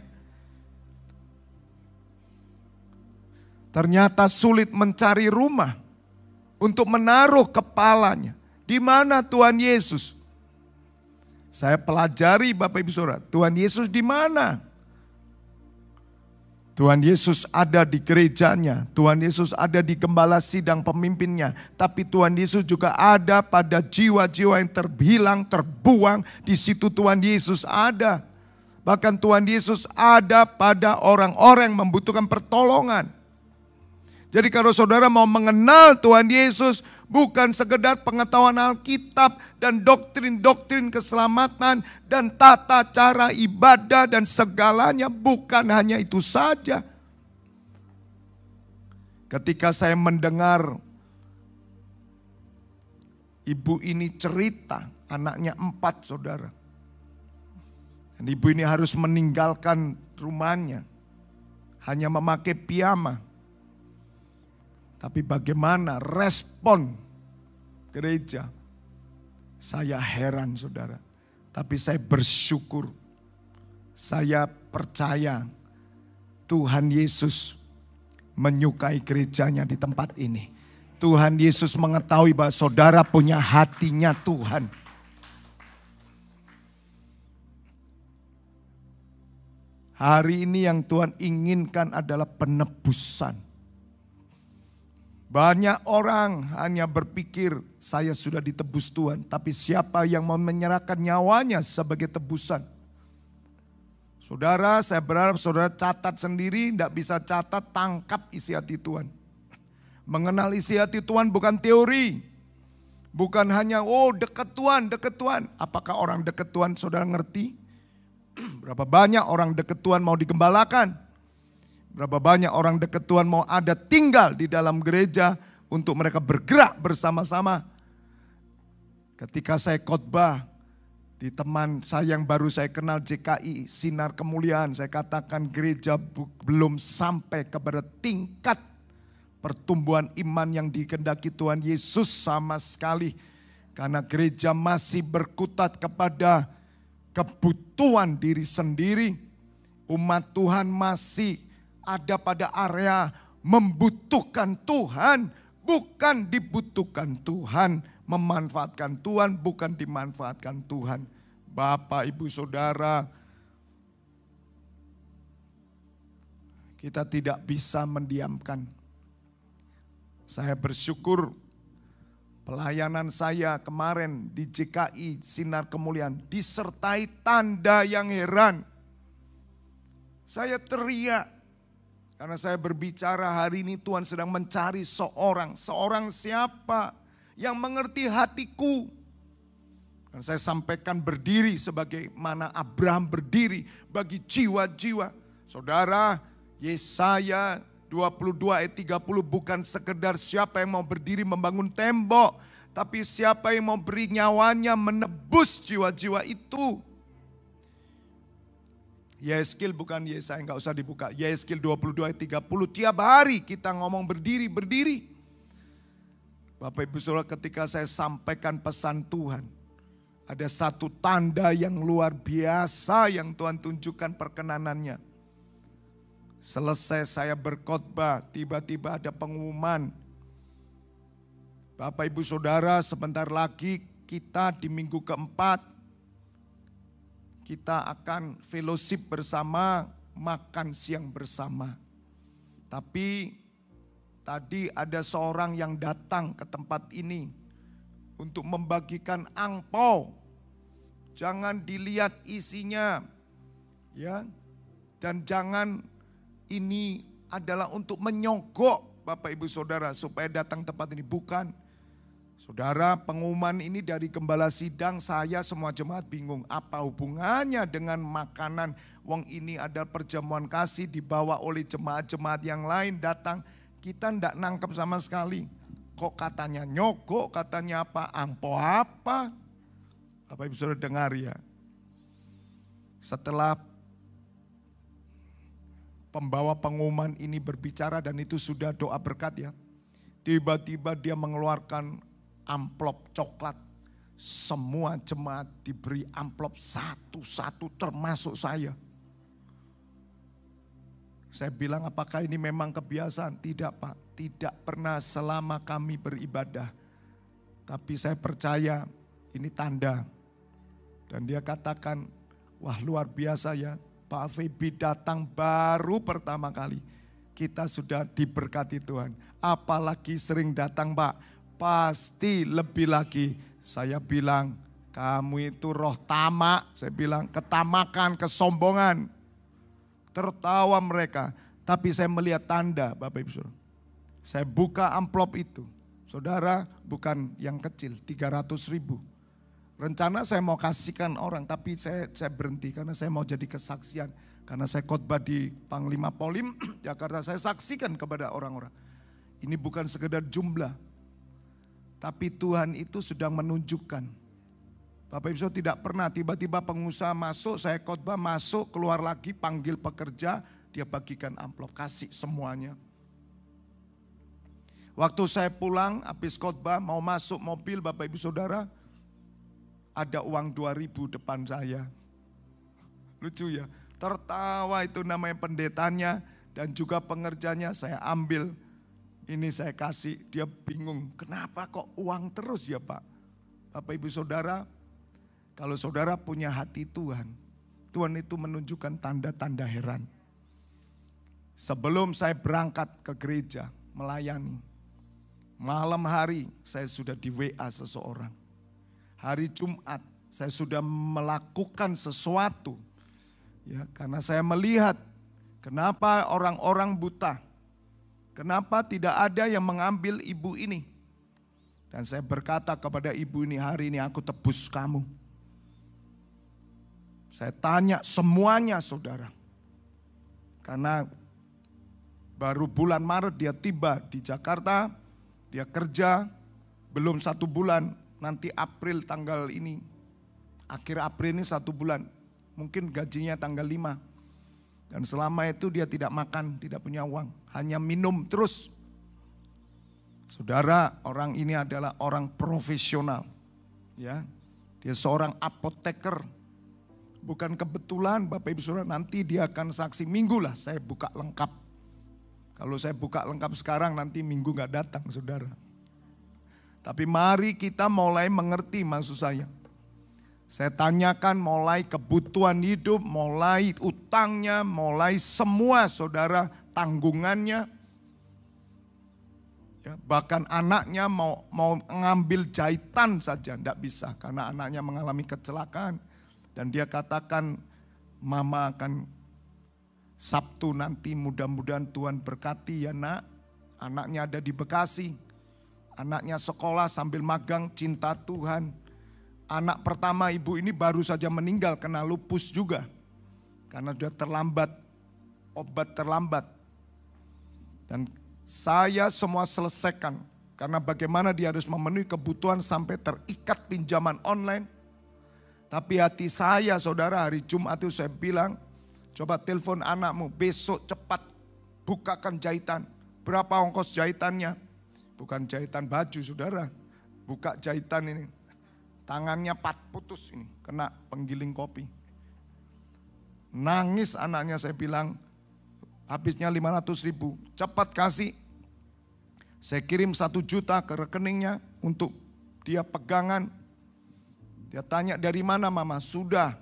Ternyata sulit mencari rumah untuk menaruh kepalanya. Di mana Tuhan Yesus? Saya pelajari Bapak Ibu Saudara, Tuhan Yesus di mana? Tuhan Yesus ada di gerejanya, Tuhan Yesus ada di gembala sidang pemimpinnya. Tapi Tuhan Yesus juga ada pada jiwa-jiwa yang terhilang, terbuang. Di situ Tuhan Yesus ada. Bahkan Tuhan Yesus ada pada orang-orang yang membutuhkan pertolongan. Jadi kalau saudara mau mengenal Tuhan Yesus, bukan sekedar pengetahuan Alkitab dan doktrin-doktrin keselamatan dan tata cara ibadah dan segalanya, bukan hanya itu saja. Ketika saya mendengar ibu ini cerita, anaknya 4 saudara. Dan ibu ini harus meninggalkan rumahnya, hanya memakai piyama. Tapi bagaimana respon gereja? Saya heran saudara. Tapi saya bersyukur. Saya percaya Tuhan Yesus menyukai gerejanya di tempat ini. Tuhan Yesus mengetahui bahwa saudara punya hatinya Tuhan. Hari ini yang Tuhan inginkan adalah penebusan. Banyak orang hanya berpikir saya sudah ditebus Tuhan. Tapi siapa yang mau menyerahkan nyawanya sebagai tebusan? Saudara, saya berharap saudara catat sendiri, tidak bisa catat, tangkap isi hati Tuhan. Mengenal isi hati Tuhan bukan teori. Bukan hanya, dekat Tuhan, dekat Tuhan. Apakah orang dekat Tuhan saudara ngerti? Berapa banyak orang dekat Tuhan mau digembalakan? Berapa banyak orang dekat Tuhan mau ada tinggal di dalam gereja untuk mereka bergerak bersama-sama. Ketika saya khotbah di teman saya yang baru saya kenal JKI Sinar Kemuliaan, saya katakan gereja belum sampai kepada tingkat pertumbuhan iman yang dikehendaki Tuhan Yesus sama sekali. Karena gereja masih berkutat kepada kebutuhan diri sendiri. Umat Tuhan masih ada pada area membutuhkan Tuhan, bukan dibutuhkan Tuhan. Memanfaatkan Tuhan, bukan dimanfaatkan Tuhan. Bapak, Ibu, Saudara, kita tidak bisa mendiamkan. Saya bersyukur pelayanan saya kemarin di JKI Sinar Kemuliaan disertai tanda yang heran. Saya teriak. Karena saya berbicara hari ini Tuhan sedang mencari seorang siapa yang mengerti hatiku. Dan saya sampaikan berdiri sebagaimana Abraham berdiri bagi jiwa-jiwa. Saudara, Yesaya 22 ayat 30 bukan sekedar siapa yang mau berdiri membangun tembok. Tapi siapa yang mau beri nyawanya menebus jiwa-jiwa itu. Yesaya bukan Yesaya, enggak usah dibuka. Yesaya 22 ayat 30, tiap hari kita ngomong berdiri. Bapak Ibu Saudara, ketika saya sampaikan pesan Tuhan, ada satu tanda yang luar biasa yang Tuhan tunjukkan perkenanannya. Selesai saya berkhotbah, tiba-tiba ada pengumuman. Bapak Ibu Saudara, sebentar lagi kita di minggu keempat, kita akan fellowship bersama, makan siang bersama. Tapi tadi ada seorang yang datang ke tempat ini untuk membagikan angpau. Jangan dilihat isinya, ya. Dan jangan ini adalah untuk menyogok Bapak Ibu Saudara supaya datang tempat ini, bukan. Saudara, pengumuman ini dari gembala sidang, saya semua jemaat bingung. Apa hubungannya dengan makanan? Wong ini adalah perjamuan kasih dibawa oleh jemaat-jemaat yang lain datang. Kita tidak nangkep sama sekali. Kok katanya nyogok, katanya apa, angpo apa? Bapak Ibu Saudara dengar ya. Setelah pembawa pengumuman ini berbicara dan itu sudah doa berkat ya. Tiba-tiba dia mengeluarkan amplop coklat. Semua jemaat diberi amplop satu-satu termasuk saya. Saya bilang apakah ini memang kebiasaan? Tidak Pak, tidak pernah selama kami beribadah. Tapi saya percaya ini tanda. Dan dia katakan, wah luar biasa ya. Pak Febi datang baru pertama kali. Kita sudah diberkati Tuhan. Apalagi sering datang Pak. Pasti lebih lagi. Saya bilang Kamu itu roh tamak, saya bilang ketamakan, kesombongan. Tertawa mereka, tapi saya melihat tanda Bapak Ibu Saudara. Saya buka amplop itu, saudara, bukan yang kecil, 300.000. Rencana saya mau kasihkan orang, tapi saya berhenti karena saya mau jadi kesaksian. Karena saya khotbah di Panglima Polim, Jakarta, saya saksikan kepada orang-orang. Ini bukan sekedar jumlah, tapi Tuhan itu sedang menunjukkan. Bapak Ibu Saudara, tidak pernah tiba-tiba pengusaha masuk, saya khotbah masuk, keluar lagi, panggil pekerja, dia bagikan amplop, kasih semuanya. Waktu saya pulang, habis khotbah, mau masuk mobil Bapak Ibu Saudara, ada uang 2.000 depan saya. Lucu ya, tertawa itu namanya pendetanya dan juga pengerjanya, saya ambil. Ini saya kasih, dia bingung, kenapa kok uang terus ya Pak? Bapak Ibu Saudara, kalau saudara punya hati Tuhan, Tuhan itu menunjukkan tanda-tanda heran. Sebelum saya berangkat ke gereja melayani, malam hari saya sudah di WA seseorang. Hari Jumat saya sudah melakukan sesuatu. Ya, karena saya melihat kenapa orang-orang buta, kenapa tidak ada yang mengambil ibu ini. Dan saya berkata kepada ibu ini, hari ini aku tebus kamu. Saya tanya semuanya saudara. Karena baru bulan Maret dia tiba di Jakarta. Dia kerja belum 1 bulan. Nanti April tanggal ini. Akhir April ini 1 bulan. Mungkin gajinya tanggal 5. Dan selama itu dia tidak makan, tidak punya uang. Hanya minum terus. Saudara, orang ini adalah orang profesional. Ya, dia seorang apoteker. Bukan kebetulan Bapak Ibu Saudara, nanti dia akan saksi minggu lah saya buka lengkap. Kalau saya buka lengkap sekarang nanti minggu gak datang saudara. Tapi mari kita mulai mengerti maksud saya. Saya tanyakan mulai kebutuhan hidup, mulai utangnya, mulai semua saudara tanggungannya. Ya, bahkan anaknya mau ngambil jahitan saja tidak bisa karena anaknya mengalami kecelakaan. Dan dia katakan, mama akan Sabtu nanti mudah-mudahan Tuhan berkati ya nak. Anaknya ada di Bekasi. Anaknya sekolah sambil magang, cinta Tuhan. Anak pertama ibu ini baru saja meninggal kena lupus juga. Karena sudah terlambat, obat terlambat. Dan saya semua selesaikan. Karena bagaimana dia harus memenuhi kebutuhan sampai terikat pinjaman online. Tapi hati saya saudara hari Jumat itu saya bilang, coba telepon anakmu besok cepat bukakan jahitan. Berapa ongkos jahitannya? Bukan jahitan baju saudara, buka jahitan ini. Tangannya putus ini, kena penggiling kopi. Nangis anaknya saya bilang, habisnya 500.000, cepat kasih. Saya kirim 1 juta ke rekeningnya untuk dia pegangan. Dia tanya dari mana mama? Sudah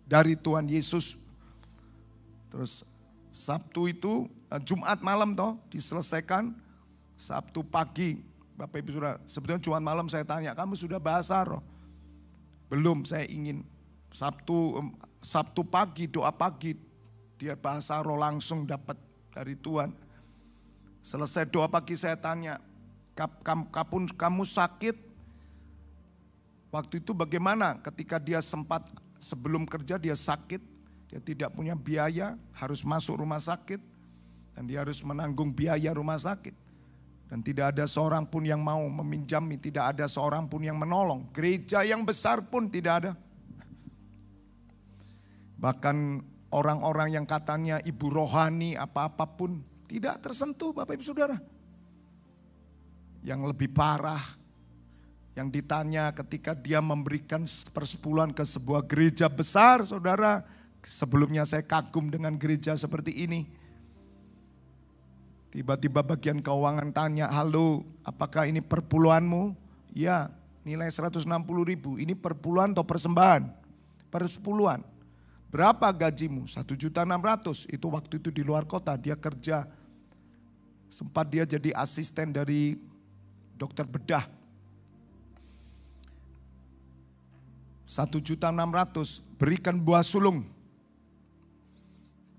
dari Tuhan Yesus. Terus Sabtu itu, Jumat malam toh diselesaikan. Sabtu pagi, Bapak Ibu Saudara, sebetulnya Jumat malam saya tanya, kamu sudah bahasa roh? Belum, saya ingin. Sabtu pagi, doa pagi, dia bahasa roh langsung dapat dari Tuhan. Selesai doa pagi saya tanya, kamu sakit? Waktu itu bagaimana ketika dia sempat sebelum kerja dia sakit, dia tidak punya biaya, harus masuk rumah sakit, dan dia harus menanggung biaya rumah sakit. Dan tidak ada seorang pun yang mau meminjami, tidak ada seorang pun yang menolong. Gereja yang besar pun tidak ada. Bahkan orang-orang yang katanya ibu rohani apa-apapun tidak tersentuh Bapak Ibu Saudara. Yang lebih parah, yang ditanya ketika dia memberikan 1/10 ke sebuah gereja besar, saudara. Sebelumnya saya kagum dengan gereja seperti ini. Tiba-tiba bagian keuangan tanya, halo apakah ini perpuluhanmu? Ya, nilai 160.000, ini perpuluhan atau persembahan? Persepuluhan. Berapa gajimu? 1.600.000, itu waktu itu di luar kota, dia kerja. Sempat dia jadi asisten dari dokter bedah. 1.600.000, berikan buah sulung.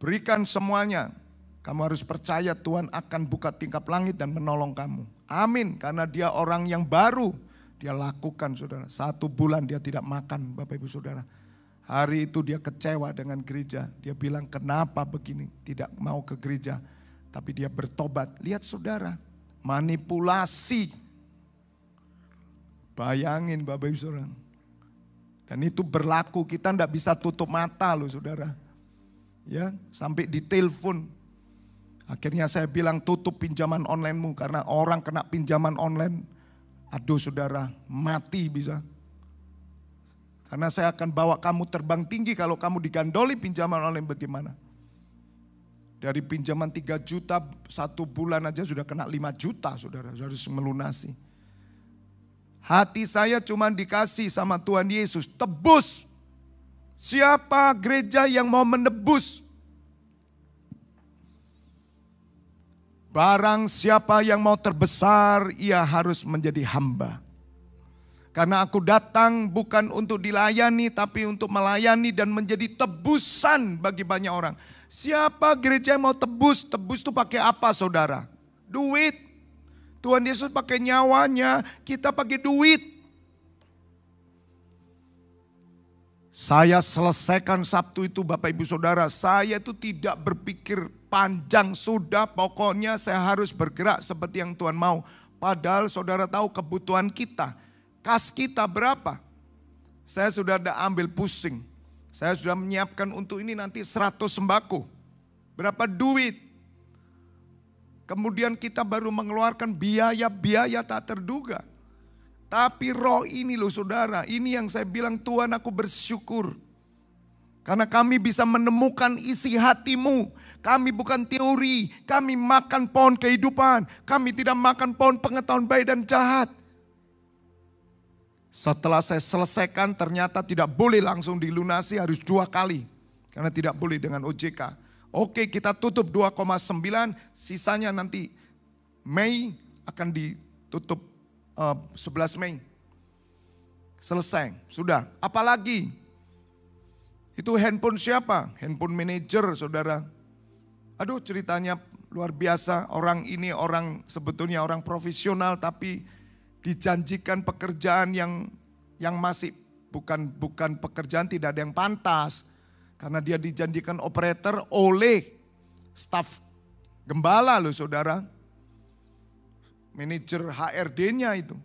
Berikan semuanya. Kamu harus percaya Tuhan akan buka tingkap langit dan menolong kamu. Amin, karena dia orang yang baru. Dia lakukan saudara, 1 bulan dia tidak makan Bapak Ibu Saudara. Hari itu dia kecewa dengan gereja. Dia bilang kenapa begini, tidak mau ke gereja. Tapi dia bertobat. Lihat saudara, manipulasi. Bayangin Bapak Ibu Saudara. Dan itu berlaku, kita tidak bisa tutup mata loh saudara. Ya, sampai ditelepon. Akhirnya saya bilang tutup pinjaman online-mu karena orang kena pinjaman online. Aduh saudara, mati bisa. Karena saya akan bawa kamu terbang tinggi kalau kamu digandoli pinjaman online bagaimana. Dari pinjaman 3 juta 1 bulan aja sudah kena 5 juta saudara, harus melunasi. Hati saya cuma dikasih sama Tuhan Yesus, tebus. Siapa gereja yang mau menebus? Barang siapa yang mau terbesar, ia harus menjadi hamba. Karena aku datang bukan untuk dilayani, tapi untuk melayani dan menjadi tebusan bagi banyak orang. Siapa gereja yang mau tebus? Tebus itu pakai apa saudara? Duit. Tuhan Yesus pakai nyawanya, kita pakai duit. Saya selesaikan Sabtu itu Bapak Ibu Saudara, saya itu tidak berpikir panjang, sudah pokoknya saya harus bergerak seperti yang Tuhan mau. Padahal saudara tahu kebutuhan kita, kas kita berapa? Saya sudah ada ambil pusing, saya sudah menyiapkan untuk ini nanti 100 sembako. Berapa duit? Kemudian kita baru mengeluarkan biaya-biaya tak terduga. Tapi roh ini loh saudara, ini yang saya bilang Tuhan aku bersyukur. Karena kami bisa menemukan isi hatimu. Kami bukan teori, kami makan pohon kehidupan. Kami tidak makan pohon pengetahuan baik dan jahat. Setelah saya selesaikan ternyata tidak boleh langsung dilunasi, harus 2 kali. Karena tidak boleh dengan OJK. Oke, kita tutup 2,9, sisanya nanti Mei akan ditutup 11 Mei. Selesai, sudah. Apalagi? Itu handphone siapa? Handphone manajer saudara. Aduh ceritanya luar biasa. Orang ini orang sebetulnya orang profesional tapi dijanjikan pekerjaan yang masih bukan pekerjaan, tidak ada yang pantas. Karena dia dijanjikan operator oleh staf gembala loh saudara. Manajer HRD-nya itu.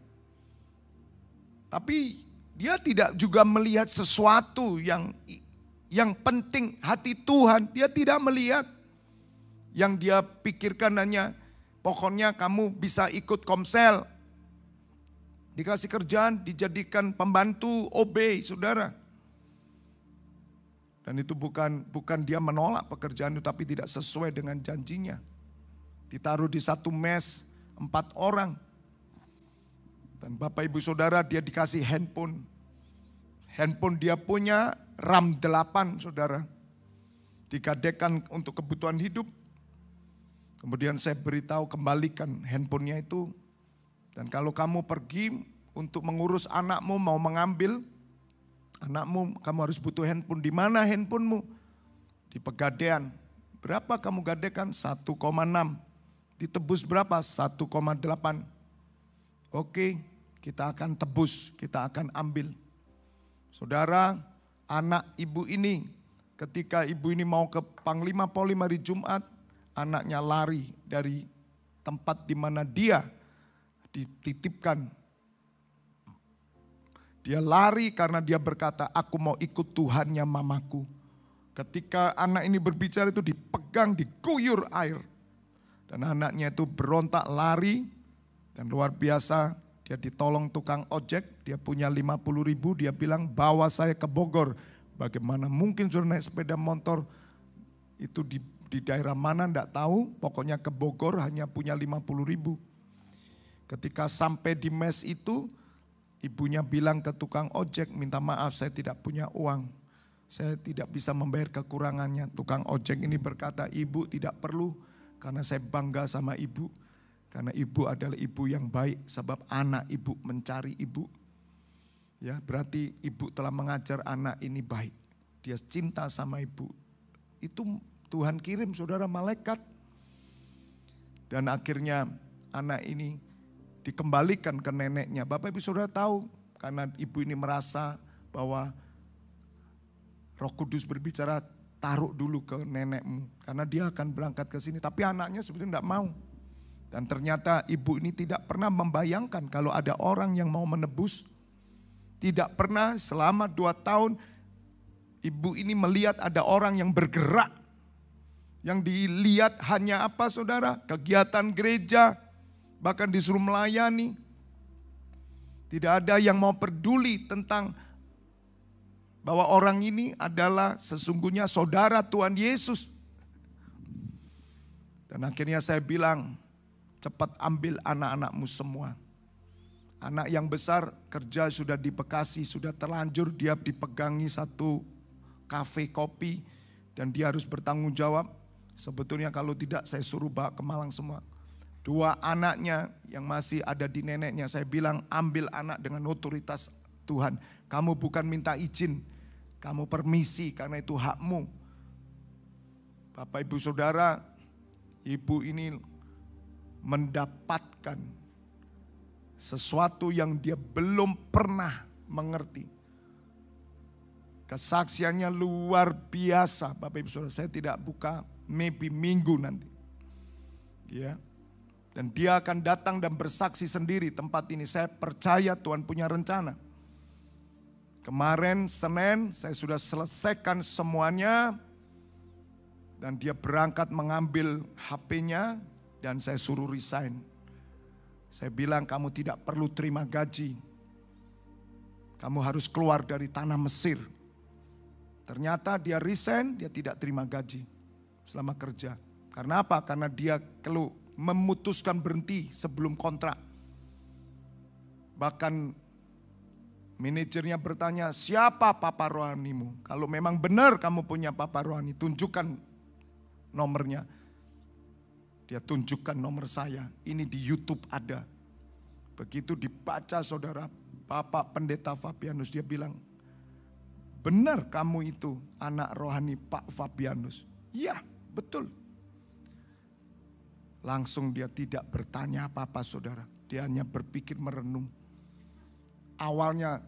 Tapi dia tidak juga melihat sesuatu yang penting hati Tuhan. Dia tidak melihat. Yang dia pikirkan hanya pokoknya kamu bisa ikut Komsel. Dikasih kerjaan, dijadikan pembantu OB saudara. Dan itu bukan dia menolak pekerjaan itu, tapi tidak sesuai dengan janjinya. Ditaruh di satu mes 4 orang. Dan Bapak Ibu Saudara dia dikasih handphone. Handphone dia punya RAM 8 saudara. Digadekan untuk kebutuhan hidup. Kemudian saya beritahu kembalikan handphonenya itu. Dan kalau kamu pergi untuk mengurus anakmu mau mengambil. Anakmu, kamu harus butuh handphone. Di mana handphonemu? Di Pegadaian. Berapa kamu gadekan? 1,6. Ditebus berapa? 1,8. Oke, kita akan tebus, kita akan ambil. Saudara, anak ibu ini, ketika ibu ini mau ke Panglima Polim hari Jumat, anaknya lari dari tempat di mana dia dititipkan. Dia lari karena dia berkata, aku mau ikut Tuhannya mamaku. Ketika anak ini berbicara itu dipegang, diguyur air. Dan anaknya itu berontak lari. Dan luar biasa dia ditolong tukang ojek. Dia punya 50.000, dia bilang bawa saya ke Bogor. Bagaimana mungkin suruh naik sepeda motor. Itu di daerah mana enggak tahu. Pokoknya ke Bogor hanya punya 50.000. Ketika sampai di mes itu. Ibunya bilang ke tukang ojek, minta maaf saya tidak punya uang. Saya tidak bisa membayar kekurangannya. Tukang ojek ini berkata, ibu tidak perlu karena saya bangga sama ibu. Karena ibu adalah ibu yang baik sebab anak ibu mencari ibu. Ya, berarti ibu telah mengajar anak ini baik. Dia cinta sama ibu. Itu Tuhan kirim saudara malaikat. Dan akhirnya anak ini dikembalikan ke neneknya. Bapak ibu saudara tahu, karena ibu ini merasa bahwa Roh Kudus berbicara, taruh dulu ke nenekmu. Karena dia akan berangkat ke sini. Tapi anaknya sebenarnya tidak mau. Dan ternyata ibu ini tidak pernah membayangkan kalau ada orang yang mau menebus. Tidak pernah selama 2 tahun ibu ini melihat ada orang yang bergerak. Yang dilihat hanya apa saudara? Kegiatan gereja, bahkan disuruh melayani. Tidak ada yang mau peduli tentang bahwa orang ini adalah sesungguhnya saudara Tuhan Yesus. Dan akhirnya saya bilang, cepat ambil anak-anakmu semua. Anak yang besar kerja sudah di Bekasi, sudah terlanjur dia dipegangi satu kafe kopi. Dan dia harus bertanggung jawab. Sebetulnya kalau tidak saya suruh bawa ke Malang semua. 2 anaknya yang masih ada di neneknya, saya bilang ambil anak dengan otoritas Tuhan. Kamu bukan minta izin, kamu permisi karena itu hakmu. Bapak ibu saudara, ibu ini mendapatkan sesuatu yang dia belum pernah mengerti. Kesaksiannya luar biasa Bapak ibu saudara. Saya tidak buka, maybe minggu nanti. Ya. Dan dia akan datang dan bersaksi sendiri tempat ini. Saya percaya Tuhan punya rencana. Kemarin Senin saya sudah selesaikan semuanya. Dan dia berangkat mengambil HP-nya dan saya suruh resign. Saya bilang kamu tidak perlu terima gaji. Kamu harus keluar dari tanah Mesir. Ternyata dia resign, dia tidak terima gaji selama kerja. Karena apa? Karena dia memutuskan berhenti sebelum kontrak. Bahkan manajernya bertanya, siapa papa rohanimu? Kalau memang benar kamu punya papa rohani, tunjukkan nomornya. Dia tunjukkan nomor saya, ini di YouTube ada. Begitu dibaca saudara, Bapak Pendeta Fabianus, dia bilang, benar kamu itu anak rohani Pak Fabianus. Iya, betul. Langsung dia tidak bertanya apa-apa saudara. Dia hanya berpikir merenung. Awalnya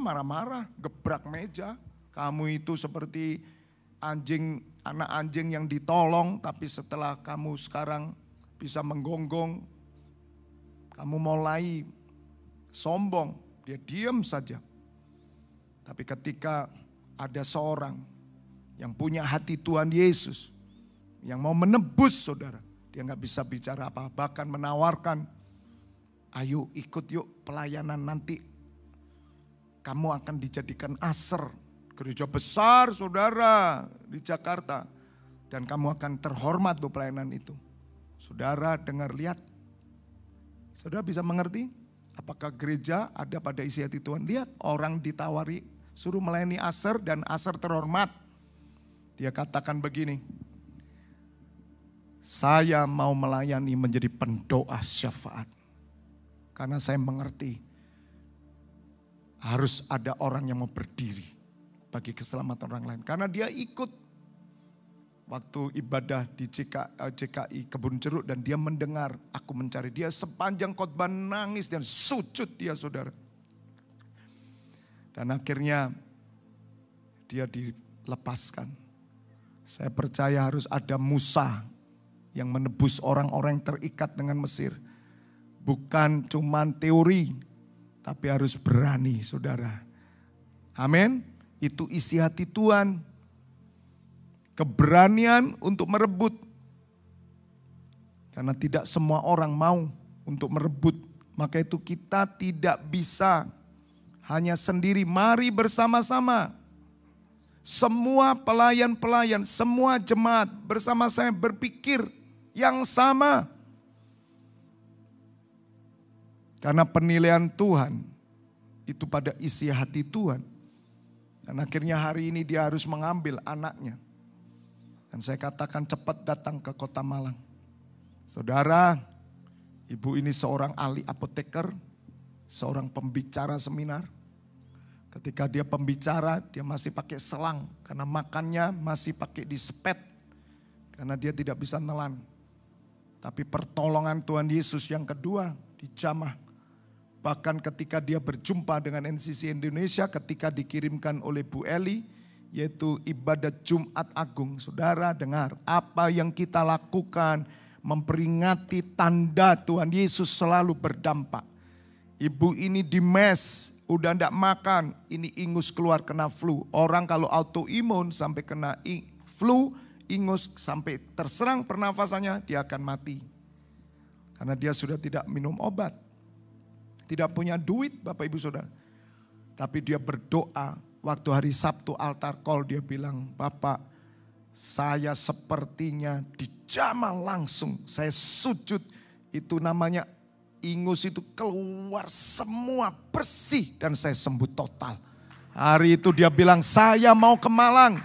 marah-marah, gebrak meja. Kamu itu seperti anak anjing yang ditolong, tapi setelah kamu sekarang bisa menggonggong, kamu mulai sombong. Dia diam saja. Tapi ketika ada seorang yang punya hati Tuhan Yesus, yang mau menebus saudara, dia gak bisa bicara apa, bahkan menawarkan, ayo ikut yuk pelayanan nanti. Kamu akan dijadikan aser. Gereja besar saudara di Jakarta. Dan kamu akan terhormat tuh pelayanan itu. Saudara dengar lihat. Saudara bisa mengerti? Apakah gereja ada pada isi hati Tuhan? Lihat orang ditawari suruh melayani aser dan aser terhormat. Dia katakan begini. Saya mau melayani menjadi pendoa syafaat. Karena saya mengerti. Harus ada orang yang mau berdiri bagi keselamatan orang lain. Karena dia ikut waktu ibadah di JKI Kebun Jeruk dan dia mendengar aku mencari. Dia sepanjang khotbah nangis dan sujud dia saudara. Dan akhirnya dia dilepaskan. Saya percaya harus ada Musa yang menebus orang-orang yang terikat dengan Mesir. Bukan cuman teori, tapi harus berani saudara. Amin. Itu isi hati Tuhan. Keberanian untuk merebut. Karena tidak semua orang mau untuk merebut. Maka itu kita tidak bisa hanya sendiri. Mari bersama-sama. Semua pelayan-pelayan, semua jemaat bersama saya berpikir yang sama. Karena penilaian Tuhan itu pada isi hati Tuhan. Dan akhirnya hari ini dia harus mengambil anaknya. Dan saya katakan cepat datang ke kota Malang. Saudara, ibu ini seorang ahli apoteker. seorang pembicara seminar. Ketika dia pembicara, dia masih pakai selang karena makannya masih pakai disepet karena dia tidak bisa nelan. Tapi pertolongan Tuhan Yesus yang kedua dijamah. Bahkan ketika dia berjumpa dengan NCC Indonesia, ketika dikirimkan oleh Bu Eli, yaitu ibadat Jumat Agung. Saudara dengar, apa yang kita lakukan memperingati tanda Tuhan Yesus selalu berdampak. Ibu ini di mes, udah enggak makan, ini ingus keluar kena flu. Orang kalau autoimun sampai kena flu, ingus sampai terserang pernafasannya, dia akan mati. Karena dia sudah tidak minum obat. Tidak punya duit Bapak Ibu Saudara. Tapi dia berdoa, waktu hari Sabtu altar call dia bilang, Bapak saya sepertinya dijamah langsung. Saya sujud, itu namanya ingus itu keluar semua bersih dan saya sembuh total. Hari itu dia bilang, saya mau ke Malang.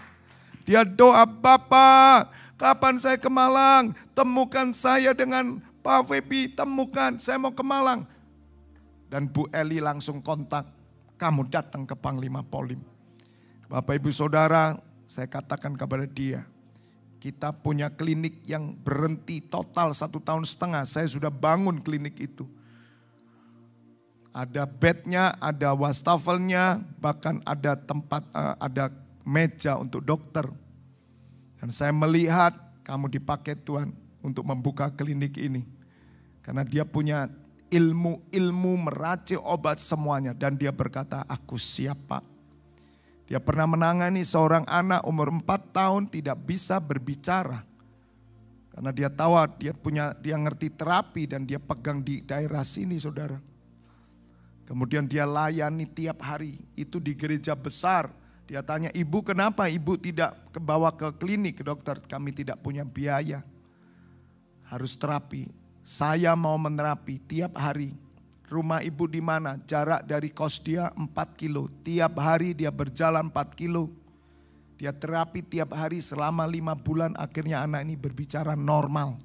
Dia doa, Bapak, kapan saya ke Malang? Temukan saya dengan Pak Febi, temukan, saya mau ke Malang. Dan Bu Eli langsung kontak, kamu datang ke Panglima Polim. Bapak Ibu Saudara, saya katakan kepada dia, kita punya klinik yang berhenti total 1,5 tahun. Saya sudah bangun klinik itu. Ada bednya, ada wastafelnya, bahkan ada tempat, ada meja untuk dokter. Dan saya melihat kamu dipakai Tuhan untuk membuka klinik ini. Karena dia punya ilmu meracik obat semuanya. Dan dia berkata, aku siap Pak. Dia pernah menangani seorang anak umur 4 tahun tidak bisa berbicara. Karena dia tahu dia ngerti terapi dan dia pegang di daerah sini saudara. Kemudian dia layani tiap hari, itu di gereja besar. Dia tanya, ibu kenapa ibu tidak kebawa ke klinik ke dokter? Kami tidak punya biaya, harus terapi. Saya mau menerapi tiap hari. Rumah ibu di mana? Jarak dari kos dia 4 kilo. Tiap hari dia berjalan 4 kilo. Dia terapi tiap hari selama 5 bulan. Akhirnya anak ini berbicara normal.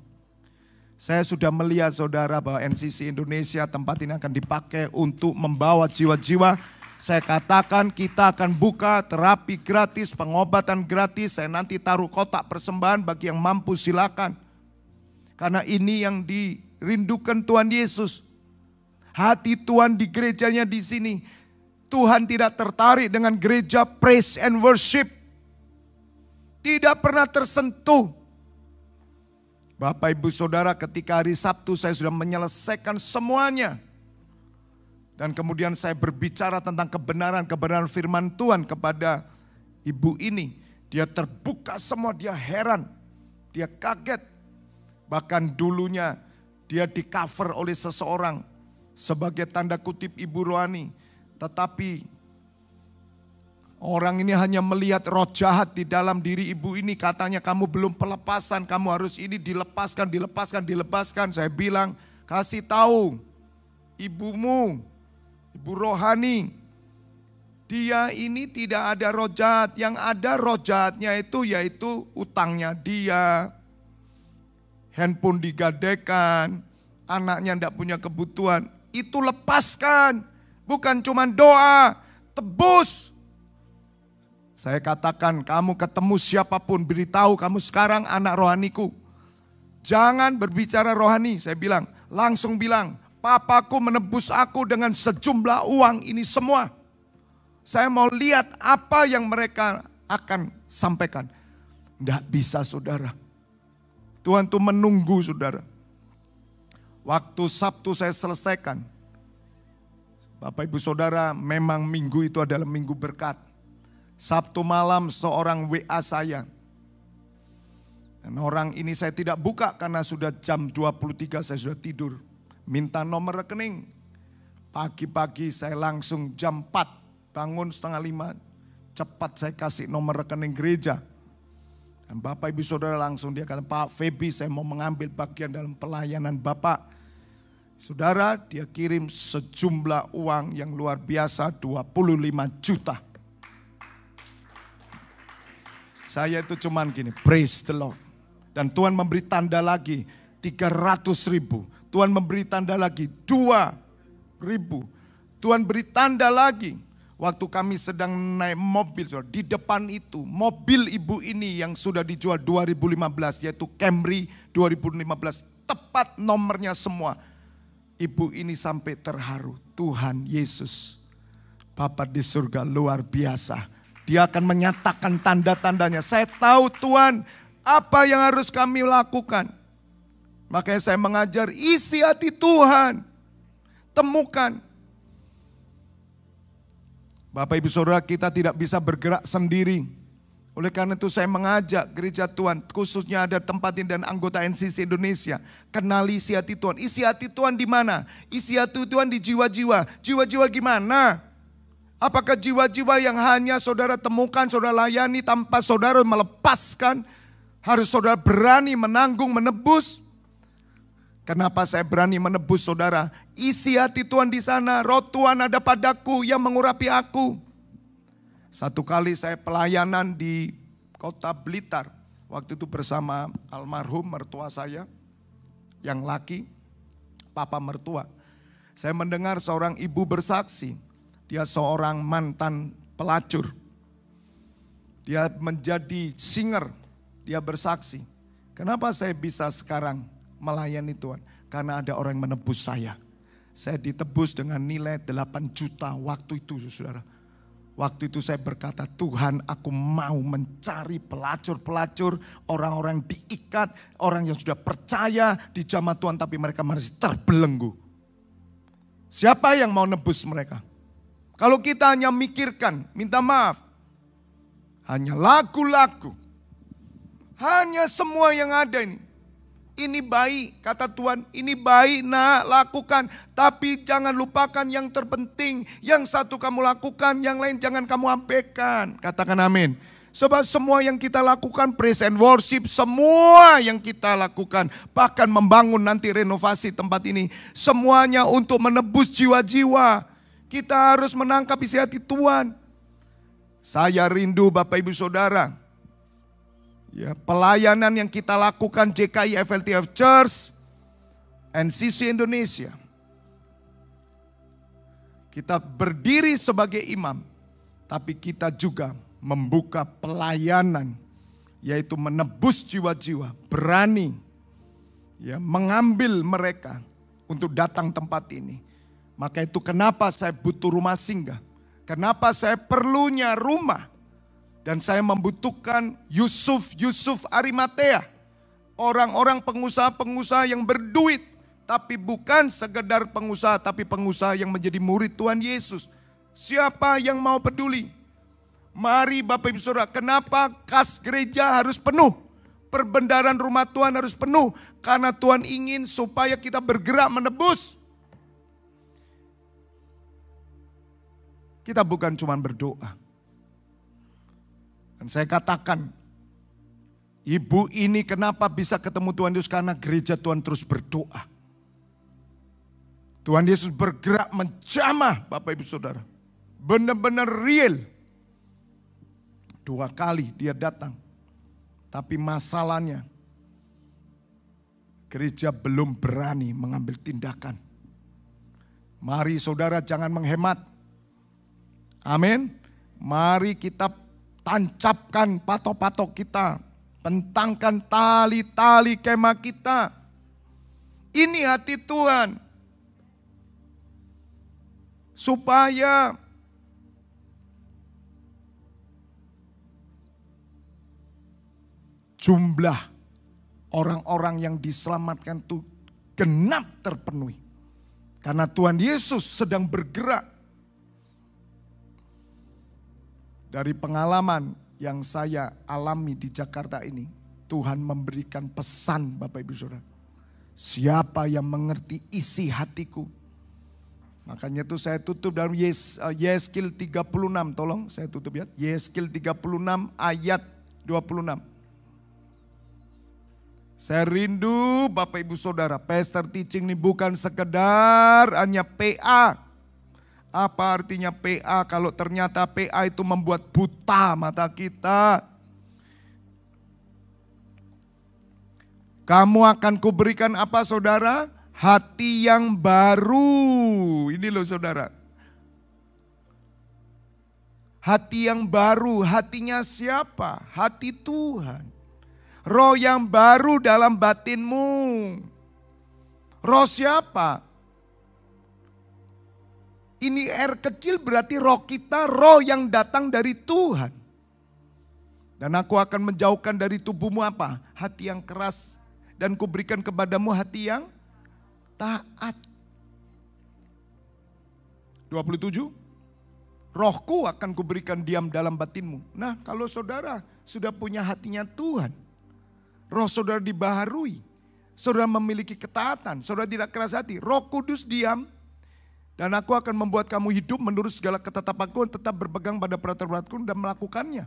Saya sudah melihat saudara bahwa NCC Indonesia tempat ini akan dipakai untuk membawa jiwa-jiwa. Saya katakan kita akan buka terapi gratis, pengobatan gratis. Saya nanti taruh kotak persembahan bagi yang mampu silakan. Karena ini yang dirindukan Tuhan Yesus. Hati Tuhan di gerejanya di sini. Tuhan tidak tertarik dengan gereja praise and worship. Tidak pernah tersentuh. Bapak Ibu Saudara, ketika hari Sabtu saya sudah menyelesaikan semuanya. Dan kemudian saya berbicara tentang kebenaran firman Tuhan kepada ibu ini. Dia terbuka semua, dia heran. Dia kaget. Bahkan dulunya dia di cover oleh seseorang sebagai tanda kutip ibu rohani. Tetapi orang ini hanya melihat roh jahat di dalam diri ibu ini. Katanya kamu belum pelepasan, kamu harus ini dilepaskan. Saya bilang kasih tahu ibumu, ibu rohani. Dia ini tidak ada roh jahat. Yang ada roh jahatnya itu yaitu utangnya dia. Handphone digadekan, anaknya tidak punya kebutuhan. Itu lepaskan, bukan cuma doa, tebus. Saya katakan kamu ketemu siapapun, beritahu kamu sekarang anak rohaniku. Jangan berbicara rohani, saya bilang. Langsung bilang, papaku menebus aku dengan sejumlah uang ini semua. Saya mau lihat apa yang mereka akan sampaikan. Tidak bisa saudara. Tuhan tuh menunggu saudara. Waktu Sabtu saya selesaikan. Bapak Ibu Saudara, memang minggu itu adalah minggu berkat. Sabtu malam seorang WA saya. Dan orang ini saya tidak buka karena sudah jam 23 saya sudah tidur. Minta nomor rekening. Pagi-pagi saya langsung jam 4 bangun 4:30. Cepat saya kasih nomor rekening gereja. Dan Bapak Ibu Saudara langsung dia kata, Pak Febi saya mau mengambil bagian dalam pelayanan Bapak. Saudara, dia kirim sejumlah uang yang luar biasa 25 juta. Saya itu cuman gini, praise the Lord. Dan Tuhan memberi tanda lagi 300.000. Tuhan memberi tanda lagi 2.000. Tuhan beri tanda lagi. Waktu kami sedang naik mobil, saudara, di depan itu mobil ibu ini yang sudah dijual 2015, yaitu Camry 2015, tepat nomornya semua. Ibu ini sampai terharu. Tuhan Yesus, Bapa di surga luar biasa. Dia akan menyatakan tanda-tandanya. Saya tahu Tuhan apa yang harus kami lakukan. Makanya saya mengajar, isi hati Tuhan. Temukan. Bapak Ibu Saudara, kita tidak bisa bergerak sendiri. Oleh karena itu saya mengajak gereja Tuhan, khususnya ada tempat ini dan anggota NCC Indonesia, kenali isi hati Tuhan. Isi hati Tuhan di mana? Isi hati Tuhan di jiwa-jiwa. Jiwa-jiwa gimana? Apakah jiwa-jiwa yang hanya saudara temukan, saudara layani tanpa saudara melepaskan? Harus saudara berani menanggung, menebus. Kenapa saya berani menebus saudara? Isi hati Tuhan di sana, roh Tuhan ada padaku yang mengurapi aku. Satu kali saya pelayanan di kota Blitar. Waktu itu bersama almarhum mertua saya, yang laki, papa mertua. Saya mendengar seorang ibu bersaksi, dia seorang mantan pelacur. Dia menjadi singer, dia bersaksi. Kenapa saya bisa sekarang melayani Tuhan? Karena ada orang yang menebus saya. Saya ditebus dengan nilai 8 juta waktu itu, saudara. Waktu itu saya berkata, Tuhan, aku mau mencari pelacur-pelacur, orang-orang diikat, orang yang sudah percaya di jamaah Tuhan tapi mereka masih terbelenggu. Siapa yang mau nebus mereka? Kalau kita hanya mikirkan, minta maaf, hanya lagu-lagu, hanya semua yang ada ini baik, kata Tuhan, ini baik nak, lakukan. Tapi jangan lupakan yang terpenting. Yang satu kamu lakukan, yang lain jangan kamu abaikan. Katakan amin. Sebab semua yang kita lakukan, praise and worship, semua yang kita lakukan. Bahkan membangun nanti renovasi tempat ini. Semuanya untuk menebus jiwa-jiwa. Kita harus menangkap isi hati Tuhan. Saya rindu Bapak Ibu Saudara. Ya, pelayanan yang kita lakukan JKI FLTF Church, NCC Indonesia. Kita berdiri sebagai imam, tapi kita juga membuka pelayanan, yaitu menebus jiwa-jiwa, berani ya, mengambil mereka untuk datang tempat ini. Maka itu kenapa saya butuh rumah singgah, kenapa saya perlunya rumah. Dan saya membutuhkan Yusuf Arimatea. Orang-orang pengusaha-pengusaha yang berduit. Tapi bukan sekedar pengusaha, tapi pengusaha yang menjadi murid Tuhan Yesus. Siapa yang mau peduli? Mari Bapak Ibu Saudara, kenapa kas gereja harus penuh? Perbendaharaan rumah Tuhan harus penuh. Karena Tuhan ingin supaya kita bergerak menebus. Kita bukan cuma berdoa. Dan saya katakan, ibu ini kenapa bisa ketemu Tuhan Yesus? Karena gereja Tuhan terus berdoa. Tuhan Yesus bergerak menjamah Bapak Ibu Saudara. Benar-benar real. 2 kali dia datang. Tapi masalahnya, gereja belum berani mengambil tindakan. Mari saudara jangan menghemat. Amin. Mari kita tancapkan patok-patok kita. Bentangkan tali-tali kemah kita. Ini hati Tuhan. Supaya jumlah orang-orang yang diselamatkan itu genap terpenuhi. Karena Tuhan Yesus sedang bergerak. Dari pengalaman yang saya alami di Jakarta ini, Tuhan memberikan pesan Bapak Ibu Saudara. Siapa yang mengerti isi hatiku? Makanya itu saya tutup dalam Yeskil 36, tolong saya tutup ya. Yeskil 36 ayat 26. Saya rindu Bapak Ibu Saudara, pastor teaching ini bukan sekedar hanya PA. Apa artinya PA kalau ternyata PA itu membuat buta mata kita? Kamu akan kuberikan apa saudara? Hati yang baru. Ini loh saudara. Hati yang baru, hatinya siapa? Hati Tuhan. Roh yang baru dalam batinmu. Roh siapa? Ini R kecil berarti roh kita, roh yang datang dari Tuhan. Dan aku akan menjauhkan dari tubuhmu apa? Hati yang keras. Dan kuberikan kepadamu hati yang taat. 27. Rohku akan kuberikan diam dalam batinmu. Nah, kalau saudara sudah punya hatinya Tuhan, roh saudara dibaharui, saudara memiliki ketaatan, saudara tidak keras hati, Roh Kudus diam, dan aku akan membuat kamu hidup menurut segala ketetapanku, tetap berpegang pada peraturan-peraturanku dan melakukannya.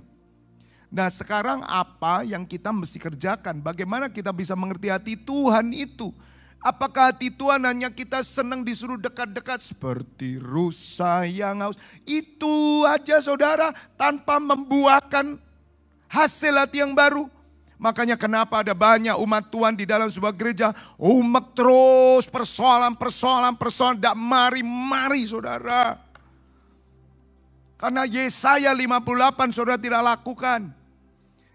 Nah, sekarang apa yang kita mesti kerjakan? Bagaimana kita bisa mengerti hati Tuhan itu? Apakah hati Tuhan hanya kita senang disuruh dekat-dekat seperti rusa yang haus? Itu aja saudara, tanpa membuahkan hasil hati yang baru. Makanya kenapa ada banyak umat Tuhan di dalam sebuah gereja, umek terus persoalan, tidak mari-mari saudara. Karena Yesaya 58 saudara tidak lakukan.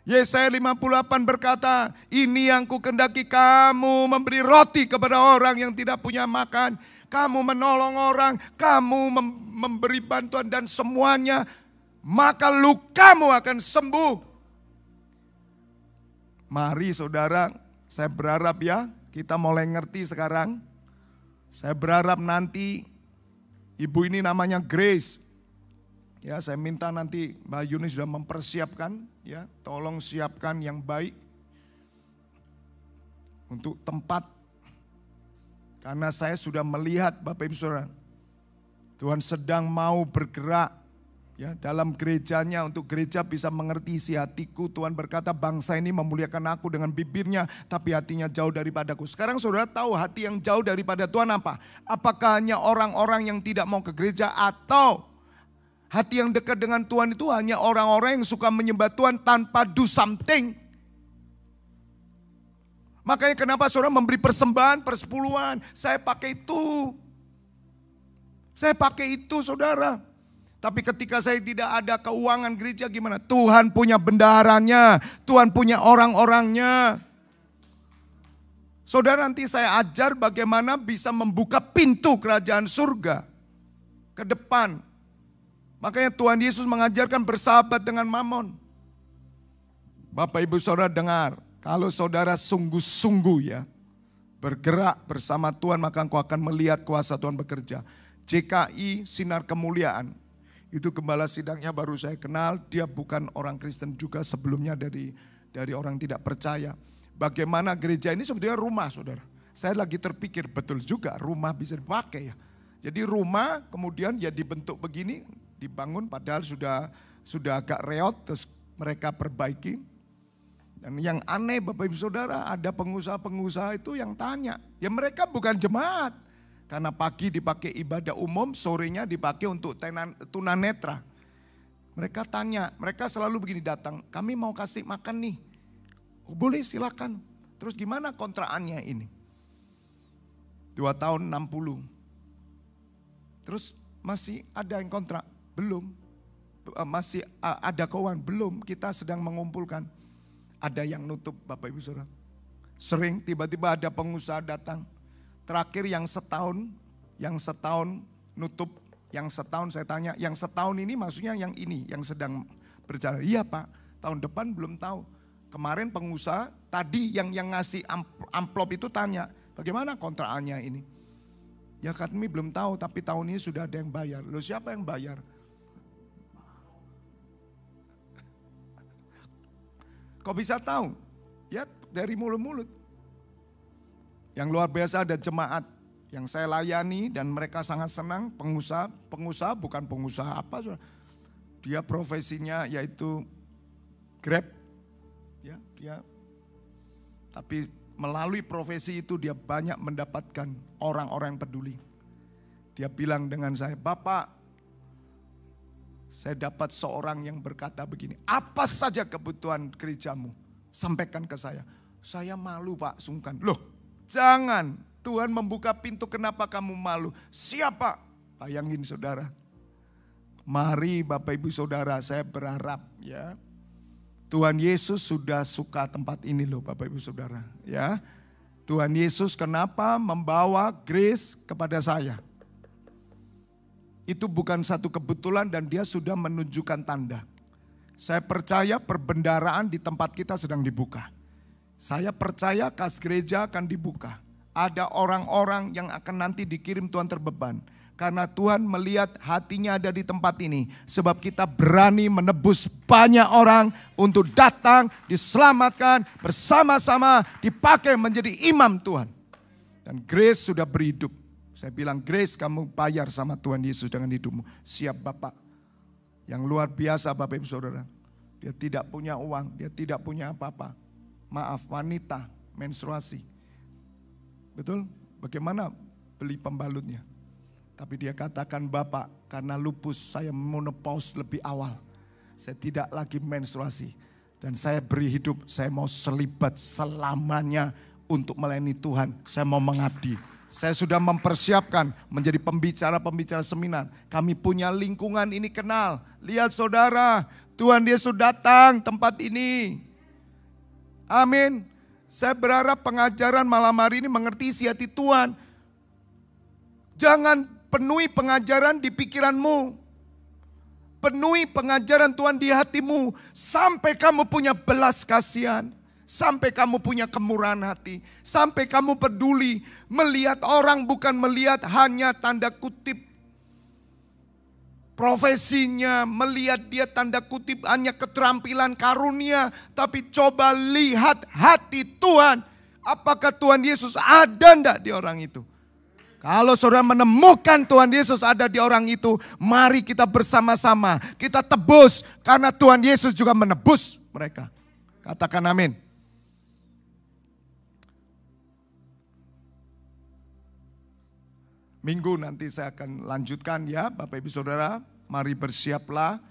Yesaya 58 berkata, ini yang kukendaki kamu memberi roti kepada orang yang tidak punya makan. Kamu menolong orang, kamu memberi bantuan dan semuanya, maka lukamu akan sembuh. Mari saudara, saya berharap ya kita mulai ngerti sekarang. Saya berharap nanti ibu ini namanya Grace. Ya, saya minta nanti Mbak Yuni sudah mempersiapkan, ya, tolong siapkan yang baik untuk tempat. Karena saya sudah melihat Bapak Ibu Saudara, Tuhan sedang mau bergerak ya dalam gerejanya untuk gereja bisa mengerti isi hatiku. Tuhan berkata bangsa ini memuliakan aku dengan bibirnya tapi hatinya jauh daripadaku. Sekarang saudara tahu hati yang jauh daripada Tuhan apa? Apakah hanya orang-orang yang tidak mau ke gereja atau hati yang dekat dengan Tuhan itu hanya orang-orang yang suka menyembah Tuhan tanpa do something. Makanya kenapa saudara memberi persembahan, persepuluhan. Saya pakai itu. Saya pakai itu saudara. Tapi ketika saya tidak ada keuangan gereja gimana? Tuhan punya bendaharanya. Tuhan punya orang-orangnya. Saudara nanti saya ajar bagaimana bisa membuka pintu kerajaan surga ke depan. Makanya Tuhan Yesus mengajarkan bersahabat dengan Mamon. Bapak Ibu Saudara dengar, kalau saudara sungguh-sungguh ya bergerak bersama Tuhan maka engkau akan melihat kuasa Tuhan bekerja. JKI Sinar Kemuliaan, itu gembala sidangnya baru saya kenal, dia bukan orang Kristen juga sebelumnya dari orang tidak percaya. Bagaimana gereja ini sebetulnya rumah saudara. Saya lagi terpikir betul juga rumah bisa dipakai ya. Jadi rumah kemudian ya dibentuk begini, dibangun padahal sudah agak reot terus mereka perbaiki. Dan yang aneh Bapak Ibu Saudara ada pengusaha-pengusaha itu yang tanya. Ya mereka bukan jemaat. Karena pagi dipakai ibadah umum, sorenya dipakai untuk tunanetra. Mereka tanya, mereka selalu begini datang. Kami mau kasih makan nih. Oh, boleh silakan. Terus gimana kontraannya ini? 2 tahun 60. Terus masih ada yang kontrak? Belum. Masih ada kawan? Belum. Kita sedang mengumpulkan. Ada yang nutup Bapak Ibu Saudara. Sering tiba-tiba ada pengusaha datang. Terakhir yang setahun nutup. Yang setahun saya tanya, yang setahun ini maksudnya yang ini, yang sedang berjalan. Iya Pak, tahun depan belum tahu. Kemarin pengusaha tadi yang ngasih amplop itu tanya, bagaimana kontrakannya ini? Ya kami belum tahu, tapi tahun ini sudah ada yang bayar. Loh siapa yang bayar? Kok bisa tahu? Ya dari mulut-mulut. Yang luar biasa ada jemaat yang saya layani dan mereka sangat senang. Pengusaha bukan pengusaha apa. Dia profesinya yaitu Grab. Ya, dia. Tapi melalui profesi itu dia banyak mendapatkan orang-orang yang peduli. Dia bilang dengan saya, Bapak, saya dapat seorang yang berkata begini, apa saja kebutuhan gerejamu, sampaikan ke saya. Saya malu Pak, sungkan. Loh, jangan, Tuhan membuka pintu, kenapa kamu malu? Siapa? Bayangin saudara. Mari Bapak Ibu Saudara, saya berharap ya, Tuhan Yesus sudah suka tempat ini loh Bapak Ibu Saudara ya. Tuhan Yesus kenapa membawa grace kepada saya? Itu bukan satu kebetulan dan dia sudah menunjukkan tanda. Saya percaya perbendaharaan di tempat kita sedang dibuka. Saya percaya kas gereja akan dibuka. Ada orang-orang yang akan nanti dikirim Tuhan terbeban. Karena Tuhan melihat hatinya ada di tempat ini. Sebab kita berani menebus banyak orang untuk datang, diselamatkan, bersama-sama dipakai menjadi imam Tuhan. Dan grace sudah berhidup. Saya bilang, grace kamu bayar sama Tuhan Yesus dengan hidupmu. Siap Bapak. Yang luar biasa Bapak Ibu Saudara. Dia tidak punya uang, dia tidak punya apa-apa. Maaf, wanita menstruasi. Betul? Bagaimana beli pembalutnya? Tapi dia katakan, Bapak, karena lupus saya menopause lebih awal. Saya tidak lagi menstruasi. Dan saya beri hidup, saya mau selibat selamanya untuk melayani Tuhan. Saya mau mengabdi. Saya sudah mempersiapkan menjadi pembicara-pembicara seminar. Kami punya lingkungan ini kenal. Lihat saudara, Tuhan Yesus datang tempat ini. Amin. Saya berharap pengajaran malam hari ini mengerti isi hati Tuhan. Jangan penuhi pengajaran di pikiranmu. Penuhi pengajaran Tuhan di hatimu. Sampai kamu punya belas kasihan. Sampai kamu punya kemurahan hati. Sampai kamu peduli. Melihat orang bukan melihat hanya tanda kutip profesinya. Melihat dia tanda kutip hanya keterampilan karunia. Tapi coba lihat hati Tuhan. Apakah Tuhan Yesus ada enggak di orang itu? Kalau saudara menemukan Tuhan Yesus ada di orang itu, mari kita bersama-sama, kita tebus. Karena Tuhan Yesus juga menebus mereka. Katakan amin. Minggu nanti saya akan lanjutkan ya Bapak Ibu Saudara. Mari bersiaplah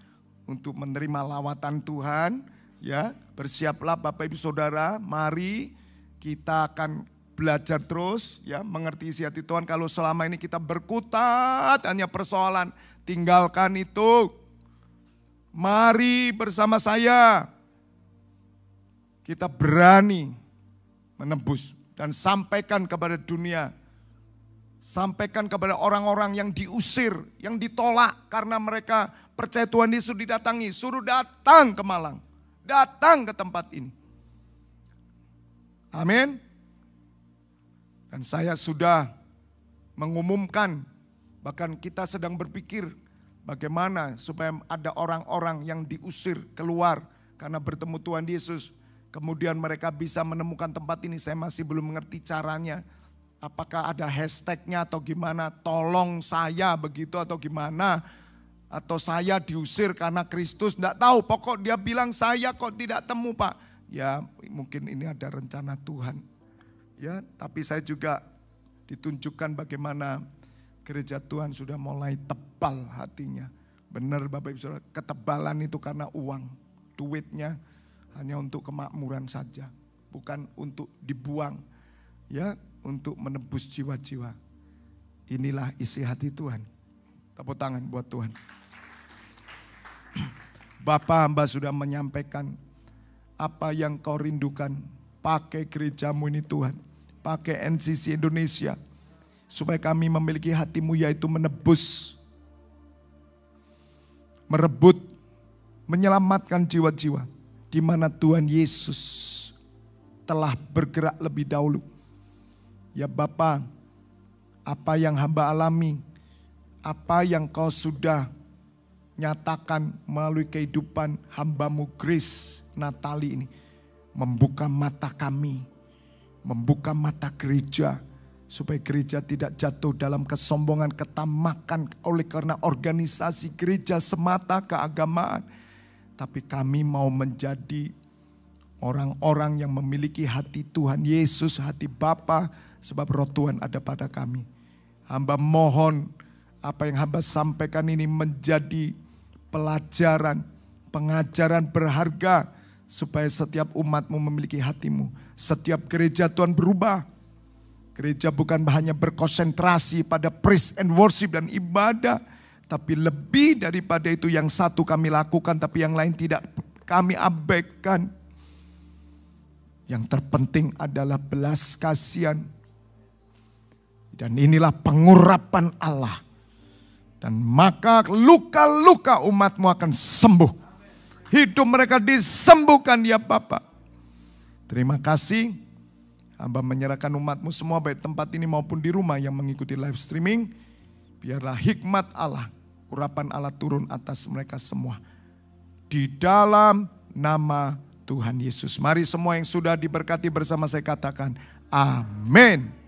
untuk menerima lawatan Tuhan. Ya, bersiaplah Bapak Ibu Saudara, mari kita akan belajar terus ya, mengerti isi hati Tuhan. Kalau selama ini kita berkutat hanya persoalan, tinggalkan itu. Mari bersama saya kita berani menebus dan sampaikan kepada dunia. Sampaikan kepada orang-orang yang diusir, yang ditolak karena mereka percaya Tuhan Yesus didatangi. Suruh datang ke Malang, datang ke tempat ini. Amin. Dan saya sudah mengumumkan, bahkan kita sedang berpikir bagaimana supaya ada orang-orang yang diusir keluar karena bertemu Tuhan Yesus. Kemudian mereka bisa menemukan tempat ini, saya masih belum mengerti caranya. Apakah ada hashtagnya atau gimana, tolong saya begitu atau gimana. Atau saya diusir karena Kristus, enggak tahu. Pokok dia bilang saya kok tidak temu Pak. Ya mungkin ini ada rencana Tuhan. Ya, tapi saya juga ditunjukkan bagaimana gereja Tuhan sudah mulai tebal hatinya. Benar Bapak Ibu Saudara, ketebalan itu karena uang. Duitnya hanya untuk kemakmuran saja, bukan untuk dibuang. Ya, untuk menebus jiwa-jiwa. Inilah isi hati Tuhan. Tepuk tangan buat Tuhan. Bapa, hamba sudah menyampaikan apa yang kau rindukan. Pakai gerejamu ini Tuhan. Pakai NCC Indonesia. Supaya kami memiliki hatimu yaitu menebus. Merebut. Menyelamatkan jiwa-jiwa. Di mana Tuhan Yesus telah bergerak lebih dahulu. Ya Bapa, apa yang hamba alami, apa yang kau sudah nyatakan melalui kehidupan hambamu Grace Natali ini. Membuka mata kami, membuka mata gereja. Supaya gereja tidak jatuh dalam kesombongan, ketamakan oleh karena organisasi gereja semata keagamaan. Tapi kami mau menjadi orang-orang yang memiliki hati Tuhan Yesus, hati Bapa. Sebab roh Tuhan ada pada kami. Hamba mohon apa yang hamba sampaikan ini menjadi pelajaran, pengajaran berharga. Supaya setiap umatmu memiliki hatimu. Setiap gereja Tuhan berubah. Gereja bukan hanya berkonsentrasi pada praise and worship dan ibadah. Tapi lebih daripada itu, yang satu kami lakukan tapi yang lain tidak kami abaikan. Yang terpenting adalah belas kasihan. Dan inilah pengurapan Allah. Dan maka luka-luka umatmu akan sembuh. Hidup mereka disembuhkan ya Bapa. Terima kasih. Hamba menyerahkan umatmu semua baik tempat ini maupun di rumah yang mengikuti live streaming. Biarlah hikmat Allah, urapan Allah turun atas mereka semua. Di dalam nama Tuhan Yesus. Mari semua yang sudah diberkati bersama saya katakan amin.